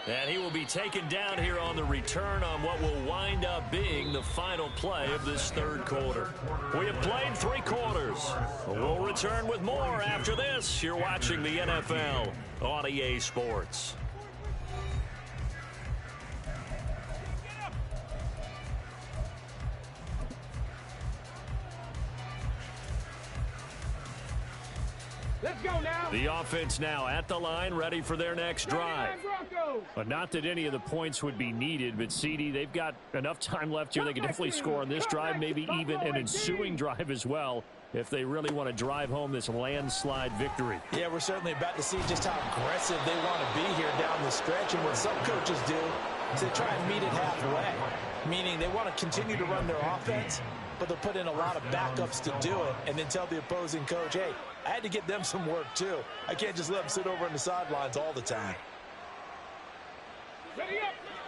Speaker 1: And he will be taken down here on the return on what will wind up being the final play of this third quarter. We have played 3 quarters. We'll return with more after this. You're watching the NFL on EA Sports.
Speaker 2: Let's go now.
Speaker 1: The offense now at the line, ready for their next drive. But not that any of the points would be needed, but CD, they've got enough time left here. They can definitely score on this drive, maybe even an ensuing drive as well, if they really want to drive home this landslide victory.
Speaker 5: Yeah, we're certainly about to see just how aggressive they want to be here down the stretch. And what some coaches do is they try and meet it halfway, meaning they want to continue to run their offense, but they'll put in a lot of backups to do it and then tell the opposing coach, hey, I had to get them some work too. I can't just let them sit over on the sidelines all the time.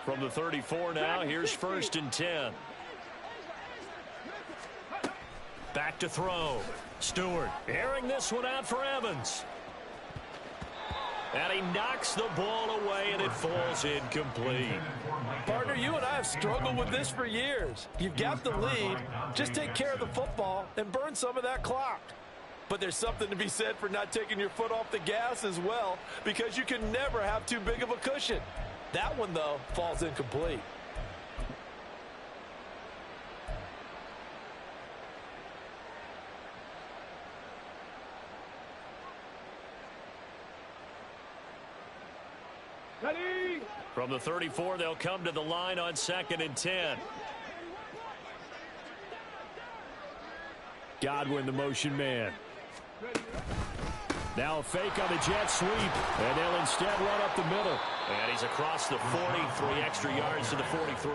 Speaker 1: From the 34 now, here's 1st and 10. Back to throw. Stewart airing this one out for Evans. And he knocks the ball away, and it falls incomplete.
Speaker 5: Partner, you and I have struggled with this for years. You've got the lead. Just take care of the football and burn some of that clock. But there's something to be said for not taking your foot off the gas as well, because you can never have too big of a cushion. That one, though, falls incomplete.
Speaker 2: Ready?
Speaker 1: From the 34, they'll come to the line on 2nd and 10. Godwin, the motion man. Now a fake on the jet sweep, and they'll instead run up the middle. And he's across the 43 extra yards to the 43.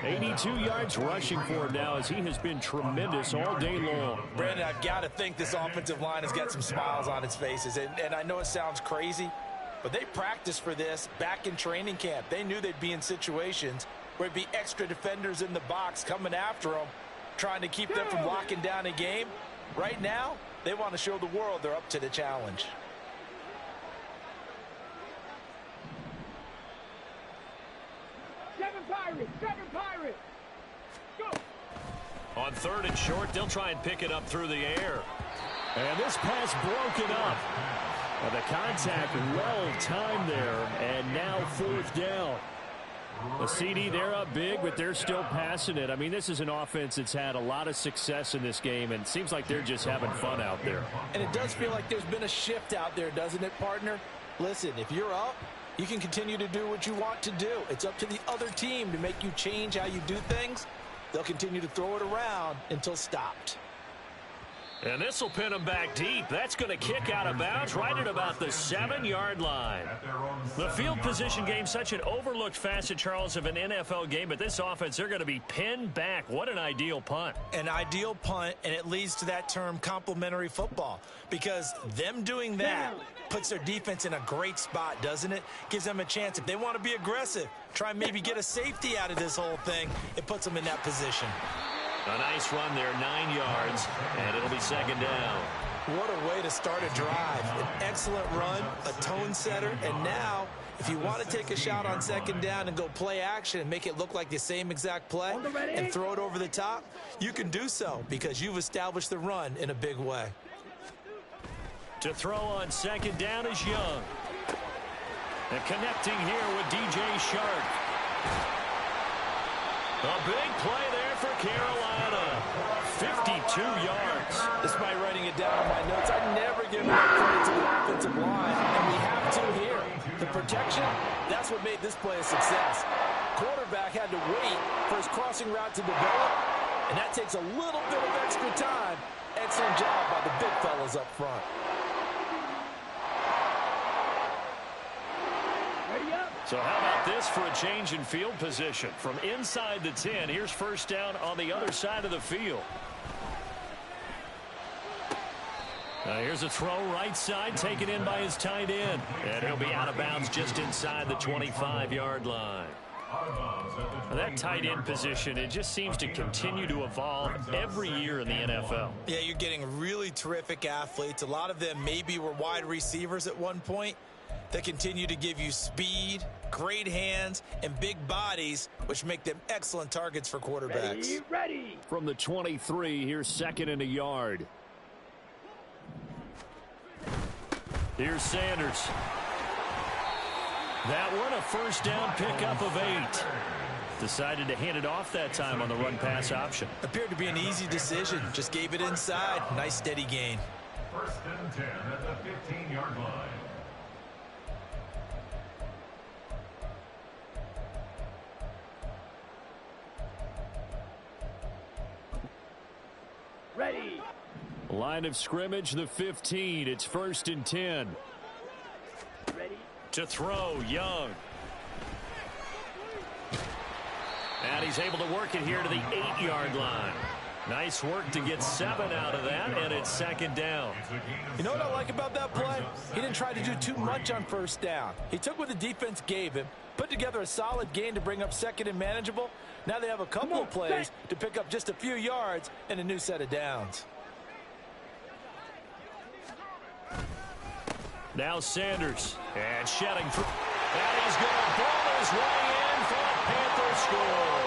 Speaker 1: 82 yards rushing for him now, as he has been tremendous all day long.
Speaker 5: Brandon, I've got to think this offensive line has got some smiles on its faces. And I know it sounds crazy, but they practiced for this back in training camp. They knew they'd be in situations where it'd be extra defenders in the box coming after them, trying to keep them from locking down a game. Right now, they want to show the world they're up to the challenge.
Speaker 2: Seven Pirates. Go.
Speaker 1: On 3rd and short, they'll try and pick it up through the air. And this pass broken up. And the contact well timed there, and now 4th down. The CD, they're up big, but they're still passing it. I mean, this is an offense that's had a lot of success in this game, and it seems like they're just having fun out there.
Speaker 5: And it does feel like there's been a shift out there, doesn't it, partner? Listen, if you're up, you can continue to do what you want to do. It's up to the other team to make you change how you do things. They'll continue to throw it around until stopped.
Speaker 1: And this will pin them back deep. That's going to kick out of bounds right at about the 7-yard line. The field position game, such an overlooked facet, Charles, of an NFL game. But this offense, they're going to be pinned back. What an ideal punt.
Speaker 3: An ideal punt, and it leads to that term complementary football. Because them doing that puts their defense in a great spot, doesn't it? Gives them a chance. If they want to be aggressive, try and maybe get a safety out of this whole thing, it puts them in that position.
Speaker 1: A nice run there, 9 yards, and it'll be 2nd down.
Speaker 3: What a way to start a drive. An excellent run, a tone setter, and now if you want to take a shot on 2nd down and go play action and make it look like the same exact play and throw it over the top, you can do so because you've established the run in a big way.
Speaker 1: To throw on 2nd down is Young. And connecting here with DJ Shark. A big play there for Carolina. 52 yards.
Speaker 5: Despite writing it down in my notes, I never give enough credit to the offensive line, and we have to here. The protection, that's what made this play a success. Quarterback had to wait for his crossing route to develop, and that takes a little bit of extra time. Excellent job by the big fellas up front.
Speaker 1: So how about this for a change in field position? From inside the 10, here's 1st down on the other side of the field. Now here's a throw right side, taken in by his tight end. And he'll be out of bounds just inside the 25-yard line. Now that tight end position, it just seems to continue to evolve every year in the NFL.
Speaker 3: Yeah, you're getting really terrific athletes. A lot of them maybe were wide receivers at one point. They continue to give you speed, great hands, and big bodies, which make them excellent targets for quarterbacks.
Speaker 2: Ready.
Speaker 1: From the 23, here's 2nd and a yard. Here's Sanders. That one, a 1st down pickup of 8. Decided to hand it off that time on the run-pass option.
Speaker 3: Appeared to be an easy decision. Just gave it inside. Nice steady gain.
Speaker 4: 1st and 10 at the 15-yard line.
Speaker 2: Ready.
Speaker 1: Line of scrimmage, the 15. It's 1st and 10.
Speaker 2: Ready.
Speaker 1: To throw, Young. And he's able to work it here to the 8-yard line. Nice work to get 7 out of that, and it's 2nd down.
Speaker 5: You know what I like about that play? He didn't try to do too much on 1st down. He took what the defense gave him, put together a solid gain to bring up 2nd and manageable. Now they have a couple of plays to pick up just a few yards and a new set of downs.
Speaker 1: Now Sanders, and shedding through. And he's going to ball his way in for a Panther score.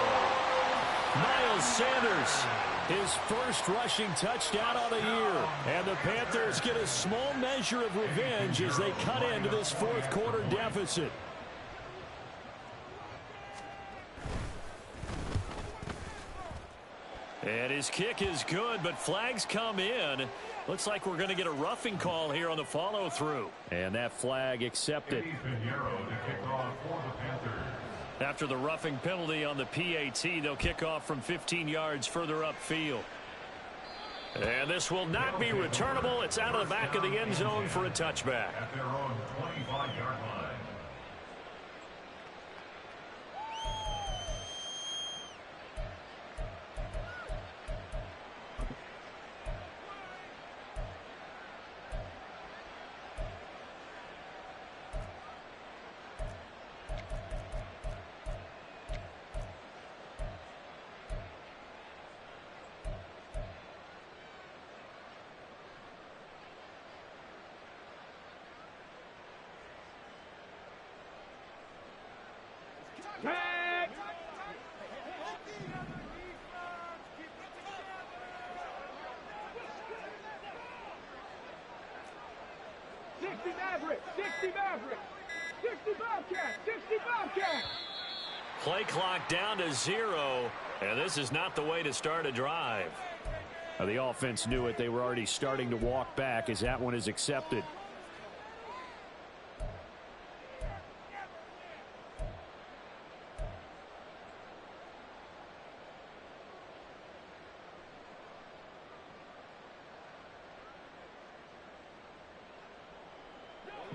Speaker 1: Miles Sanders, his 1st rushing touchdown on the year. And the Panthers get a small measure of revenge as they cut into this 4th quarter deficit. And his kick is good, but flags come in. Looks like we're going to get a roughing call here on the follow-through. And that flag accepted. After the roughing penalty on the PAT, they'll kick off from 15 yards further upfield. And this will not be returnable. It's out of the back of the end zone for a touchback.
Speaker 4: At their own 25-yard line.
Speaker 2: Tag. 60 Maverick, 60 Maverick, 60 Bobcat, 60 Bobcat.
Speaker 1: Play clock down to 0, and this is not the way to start a drive. The offense knew it. They were already starting to walk back as that one is accepted.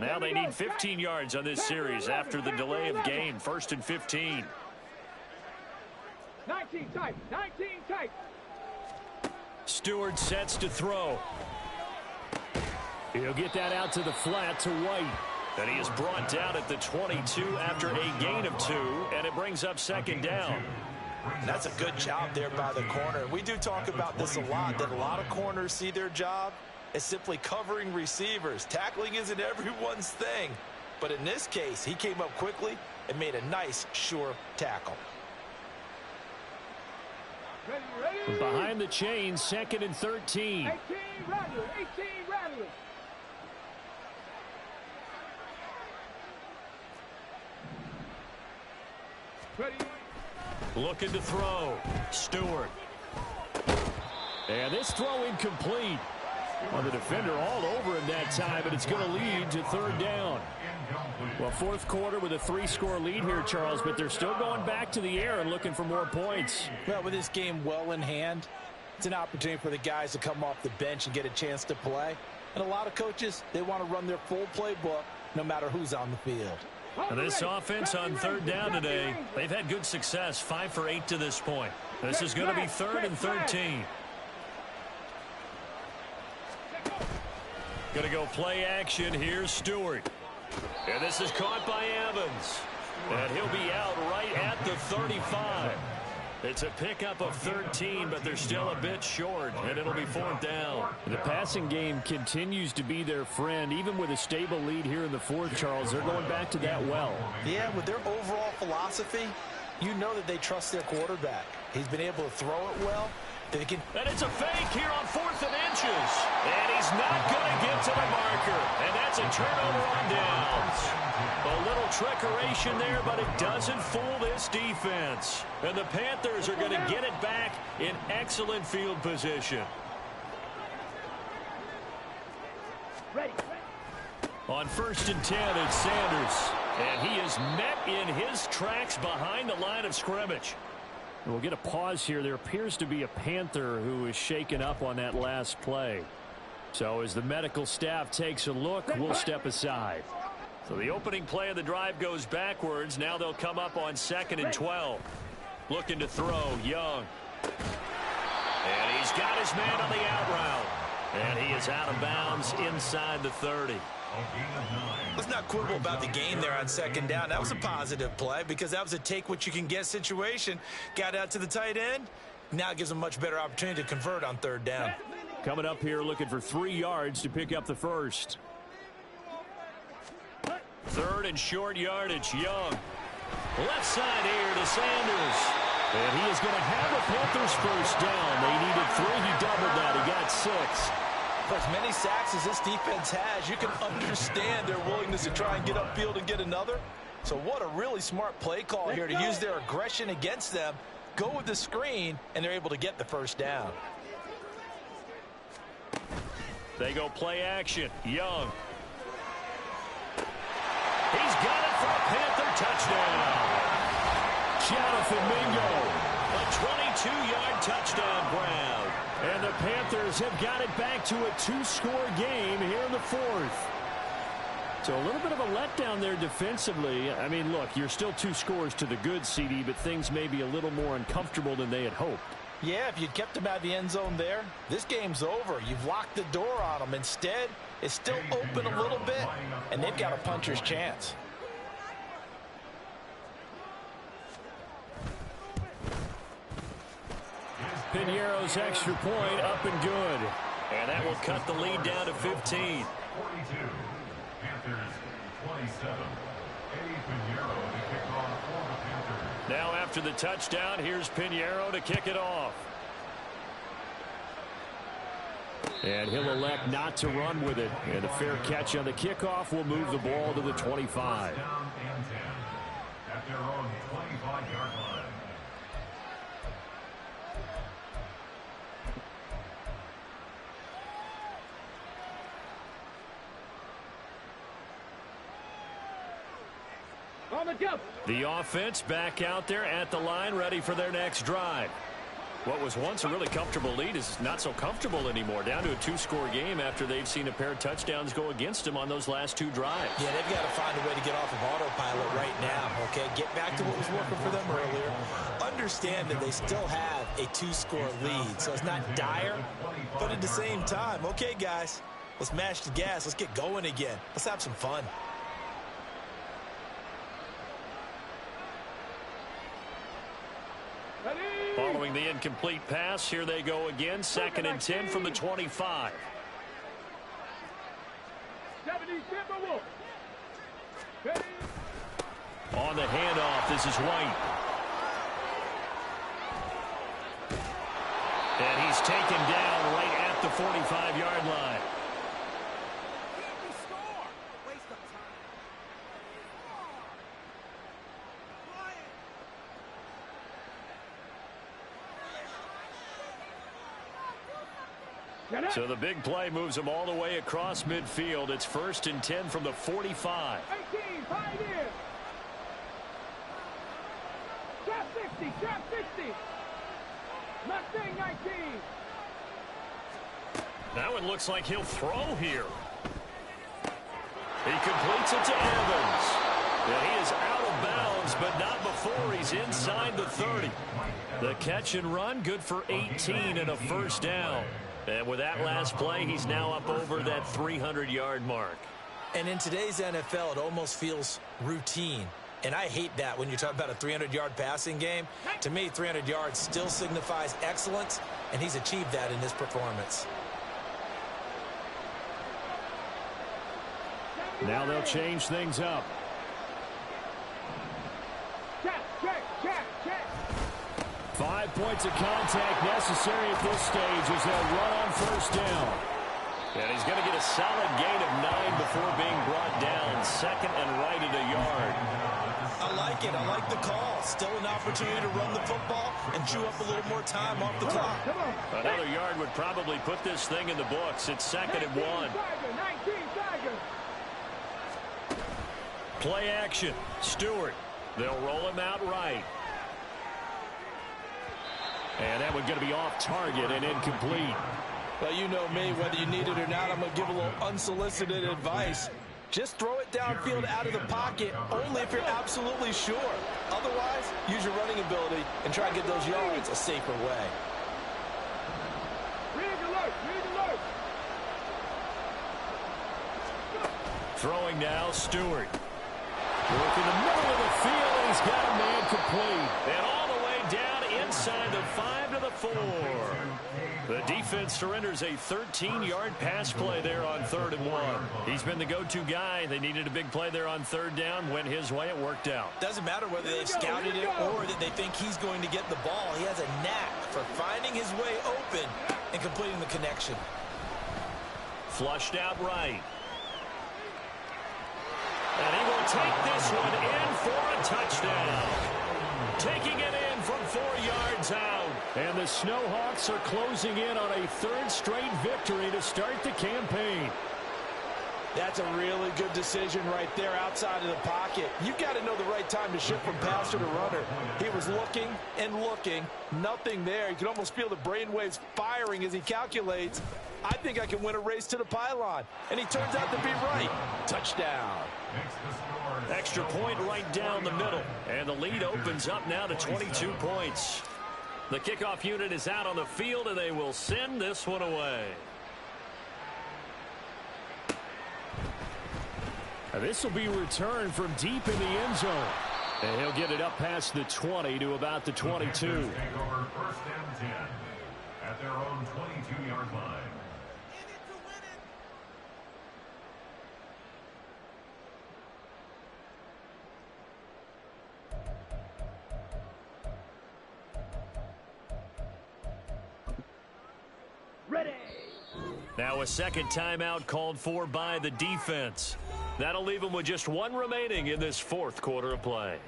Speaker 1: Now they need 15 yards on this series after the delay of game. 1st and 15.
Speaker 2: 19 tight. 19 tight.
Speaker 1: Stewart sets to throw. He'll get that out to the flat to White. And he is brought down at the 22 after a gain of 2, and it brings up 2nd down.
Speaker 3: That's a good job there by the corner. We do talk about this a lot, that a lot of corners see their job as simply covering receivers. Tackling isn't everyone's thing. But in this case, he came up quickly and made a nice, sure tackle.
Speaker 2: Ready.
Speaker 1: Behind the chains, 2nd and 13.
Speaker 2: 18 Rattler. 18 Rattler. Ready.
Speaker 1: Looking to throw. Stewart. And this throw incomplete. Well, the defender all over him that time, but it's going to lead to 3rd down. Well, 4th quarter with a 3-score lead here, Charles, but they're still going back to the air and looking for more points.
Speaker 5: Well, with this game well in hand, it's an opportunity for the guys to come off the bench and get a chance to play. And a lot of coaches, they want to run their full playbook no matter who's on the field.
Speaker 1: And this offense on 3rd down today, they've had good success, 5 for 8 to this point. This is going to be 3rd and 13. Going to go play action. Here's Stewart. And this is caught by Evans. And he'll be out right at the 35. It's a pickup of 13, but they're still a bit short, and it'll be 4th down. The passing game continues to be their friend. Even with a stable lead here in the 4th, Charles, they're going back to that well.
Speaker 5: Yeah, with their overall philosophy, you know that they trust their quarterback. He's been able to throw it well.
Speaker 1: And it's a fake here on 4th and inches. And he's not going to get to the marker. And that's a turnover on downs. A little trickeration there, but it doesn't fool this defense. And the Panthers are going to get it back in excellent field position.
Speaker 2: Ready.
Speaker 1: On 1st and 10, it's Sanders. And he is met in his tracks behind the line of scrimmage. We'll get a pause here. There appears to be a Panther who is shaken up on that last play. So as the medical staff takes a look, we'll step aside. So the opening play of the drive goes backwards. Now they'll come up on 2nd and 12. Looking to throw, Young. And he's got his man on the out route. And he is out of bounds inside the 30.
Speaker 3: Let's not quibble about the game there on 2nd down. That was a positive play because that was a take-what-you-can-get situation. Got out to the tight end. Now it gives them a much better opportunity to convert on 3rd down.
Speaker 1: Coming up here looking for 3 yards to pick up the first. 3rd and short yardage, Young. Left side here to Sanders. And he is going to have the Panthers first down. They needed 3. He doubled that. He got 6.
Speaker 3: For as many sacks as this defense has, you can understand their willingness to try and get upfield and get another. So what a really smart play call here to use their aggression against them, go with the screen, and they're able to get the first down.
Speaker 1: They go play action. Young. He's got it for a Panther touchdown. Jonathan Mingo. A 22-yard touchdown ground. And the Panthers have got it back to a 2-score game here in the 4th. So a little bit of a letdown there defensively. I mean, look, you're still 2 scores to the good, CD, but things may be a little more uncomfortable than they had hoped.
Speaker 5: Yeah, if you'd kept them out of the end zone there, this game's over. You've locked the door on them. Instead, it's still open a little bit, and they've got a puncher's chance.
Speaker 1: Piñeiro's extra point up and good. And that will cut the lead down to 15.
Speaker 4: 42. Panthers 27. Eddie Piñeiro to kick off for the Panthers.
Speaker 1: Now after the touchdown, here's Piñeiro to kick it off. And he'll elect not to run with it. And a fair catch on the kickoff will move the ball to the 25.
Speaker 4: Down and 10 at their own 25-yard line.
Speaker 2: On the jump.
Speaker 1: The offense back out there at the line, ready for their next drive. What was once a really comfortable lead is not so comfortable anymore. Down to a 2-score game after they've seen a pair of touchdowns go against them on those last 2 drives.
Speaker 3: Yeah, they've got to find a way to get off of autopilot right now, okay? Get back to what was working for them earlier. Understand that they still have a 2-score lead, so it's not dire, but at the same time, okay, guys, let's mash the gas. Let's get going again. Let's have some fun.
Speaker 1: Following the incomplete pass, here they go again. 2nd and 10 from the 25. On the handoff, this is White. And he's taken down right at the 45-yard line. So the big play moves them all the way across midfield. It's 1st and 10 from the 45.
Speaker 2: 18, pioneer. Trap 60, trap 60. Mustang 19.
Speaker 1: That one looks like he'll throw here. He completes it to Evans. And he is out of bounds, but not before he's inside the 30. The catch and run, good for 18 and a 1st down. And with that last play, he's now up over that 300-yard mark.
Speaker 3: And in today's NFL, it almost feels routine. And I hate that when you're talking about a 300-yard passing game. To me, 300 yards still signifies excellence, and he's achieved that in this performance.
Speaker 1: Now they'll change things up.
Speaker 2: Check, check, check, check.
Speaker 1: 5 points of contact necessary at this stage as they'll run on 1st down. And he's going to get a solid gain of 9 before being brought down. 2nd and right at a yard.
Speaker 3: I like it. I like the call. Still an opportunity to run the football and chew up a little more time off the clock.
Speaker 1: Another yard would probably put this thing in the books. It's 2nd and 1.
Speaker 2: 19 Tiger.
Speaker 1: Play action. Stewart. They'll roll him out right. And that one's going to be off target and incomplete.
Speaker 5: Well, you know me, whether you need it or not, I'm going to give a little unsolicited advice. Just throw it downfield out of the pocket, only if you're absolutely sure. Otherwise, use your running ability and try to get those yards a safer way.
Speaker 2: Rig alert, rig alert.
Speaker 1: Throwing now, Stewart. Work in the middle of the field, and he's got a man complete. And all the way down inside the 5 to the 4. The defense surrenders a 13-yard pass play there on 3rd and 1. He's been the go-to guy. They needed a big play there on 3rd down. Went his way. It worked out.
Speaker 3: Doesn't matter whether they've scouted it or that they think he's going to get the ball. He has a knack for finding his way open and completing the connection.
Speaker 1: Flushed out right. And he will take this one in for a touchdown. Taking it in from 4 yards out. And the Snowhawks are closing in on a 3rd straight victory to start the campaign.
Speaker 5: That's a really good decision right there outside of the pocket. You've got to know the right time to shift from passer to runner. He was looking and looking. Nothing there. You can almost feel the brainwaves firing as he calculates, I think I can win a race to the pylon. And he turns out to be right. Touchdown.
Speaker 1: Extra point right down the middle. And the lead opens up now to 22 points. The kickoff unit is out on the field, and they will send this one away. This will be returned from deep in the end zone. And he'll get it up past the 20 to about the 22.
Speaker 4: Take over 1st and 10 at their own 22-yard line.
Speaker 2: Ready.
Speaker 1: Now a second timeout called for by the defense. That'll leave them with just 1 remaining in this 4th quarter of play.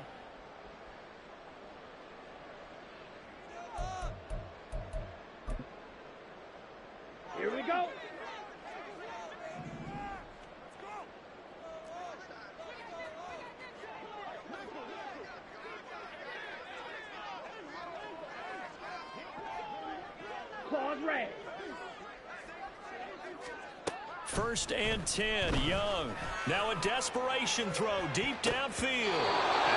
Speaker 2: Here we go. Claws red.
Speaker 1: First and 10, Young. Now a desperation throw deep downfield.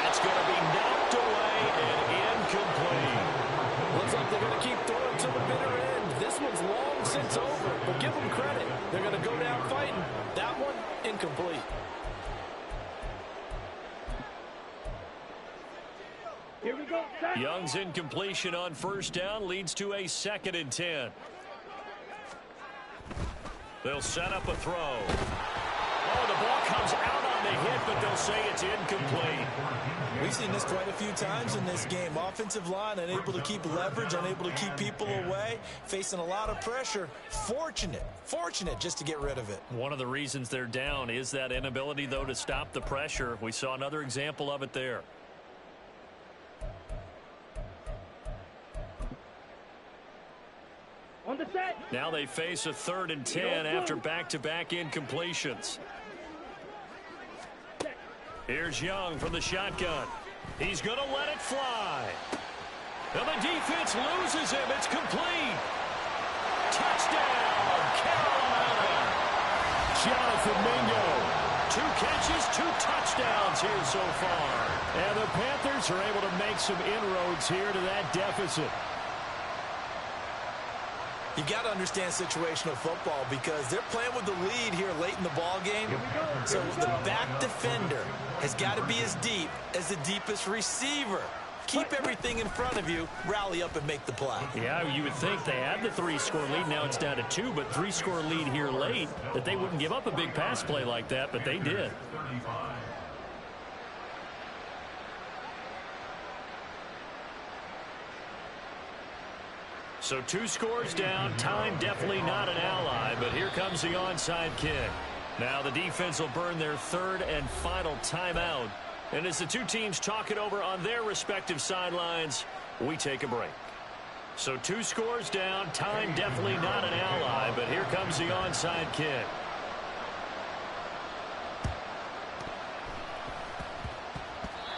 Speaker 1: That's going to be knocked away and incomplete.
Speaker 5: Looks like they're going to keep throwing to the bitter end. This one's long since over, but give them credit. They're going to go down fighting. That one, incomplete.
Speaker 2: Here we go. Set.
Speaker 1: Young's incompletion on first down leads to a 2nd and 10. They'll set up a throw. Oh, the ball comes out on the hit, but they'll say it's incomplete.
Speaker 3: We've seen this quite a few times in this game. Offensive line unable to keep leverage, unable to keep people away, facing a lot of pressure. Fortunate just to get rid of it.
Speaker 1: One of the reasons they're down is that inability, though, to stop the pressure. We saw another example of it there.
Speaker 2: On the set.
Speaker 1: Now they face a 3rd and 10 after back-to-back incompletions. Here's Young from the shotgun. He's going to let it fly. And the defense loses him. It's complete. Touchdown, Carolina. Jonathan Mingo. 2 catches, 2 touchdowns here so far. And the Panthers are able to make some inroads here to that deficit.
Speaker 3: You got to understand situational football because they're playing with the lead here late in the ball game. So the back defender has got to be as deep as the deepest receiver. Keep everything in front of you, rally up and make the play.
Speaker 1: Yeah, you would think they had the 3-score lead. Now it's down to 2, but 3-score lead here late, that they wouldn't give up a big pass play like that, but they did. So 2 scores down. Time definitely not an ally, but here comes the onside kick. Now the defense will burn their 3rd and final timeout. And as the 2 teams talk it over on their respective sidelines, we take a break. So 2 scores down. Time definitely not an ally, but here comes the onside kick.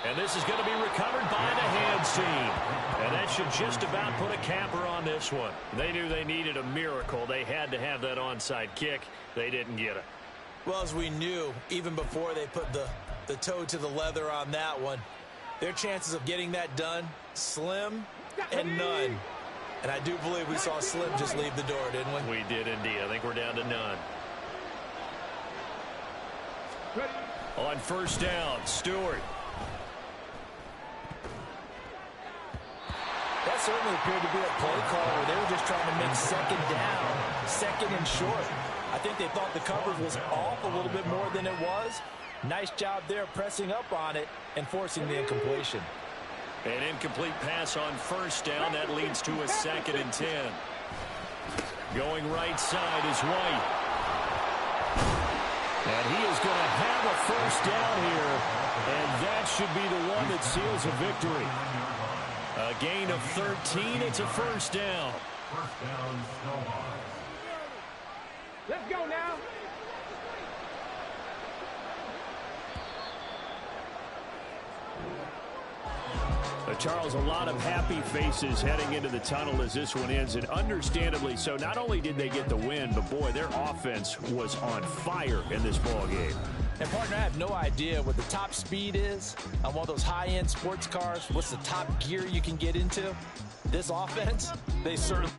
Speaker 1: And this is going to be recovered by the hands team. And that should just about put a capper on this one. They knew they needed a miracle. They had to have that onside kick. They didn't get it.
Speaker 3: Well, as we knew, even before they put the toe to the leather on that one, their chances of getting that done, slim and none. And I do believe we saw Slim just leave the door, didn't we?
Speaker 1: We did indeed. I think we're down to none. On first down, Stewart.
Speaker 5: That certainly appeared to be a play call where they were just trying to make 2nd down, 2nd and short. I think they thought the coverage was off a little bit more than it was. Nice job there pressing up on it and forcing the incompletion.
Speaker 1: An incomplete pass on first down. That leads to a 2nd and 10. Going right side is White. And he is going to have a first down here. And that should be the one that seals a victory. A gain of 13. It's a first down.
Speaker 4: First down, Snowhawks.
Speaker 2: Let's go now.
Speaker 1: Charles, a lot of happy faces heading into the tunnel as this one ends, and understandably so. Not only did they get the win, but boy, their offense was on fire in this ball game.
Speaker 5: And partner, I have no idea what the top speed is on one of those high-end sports cars. What's the top gear you can get into? This offense, they certainly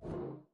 Speaker 2: go.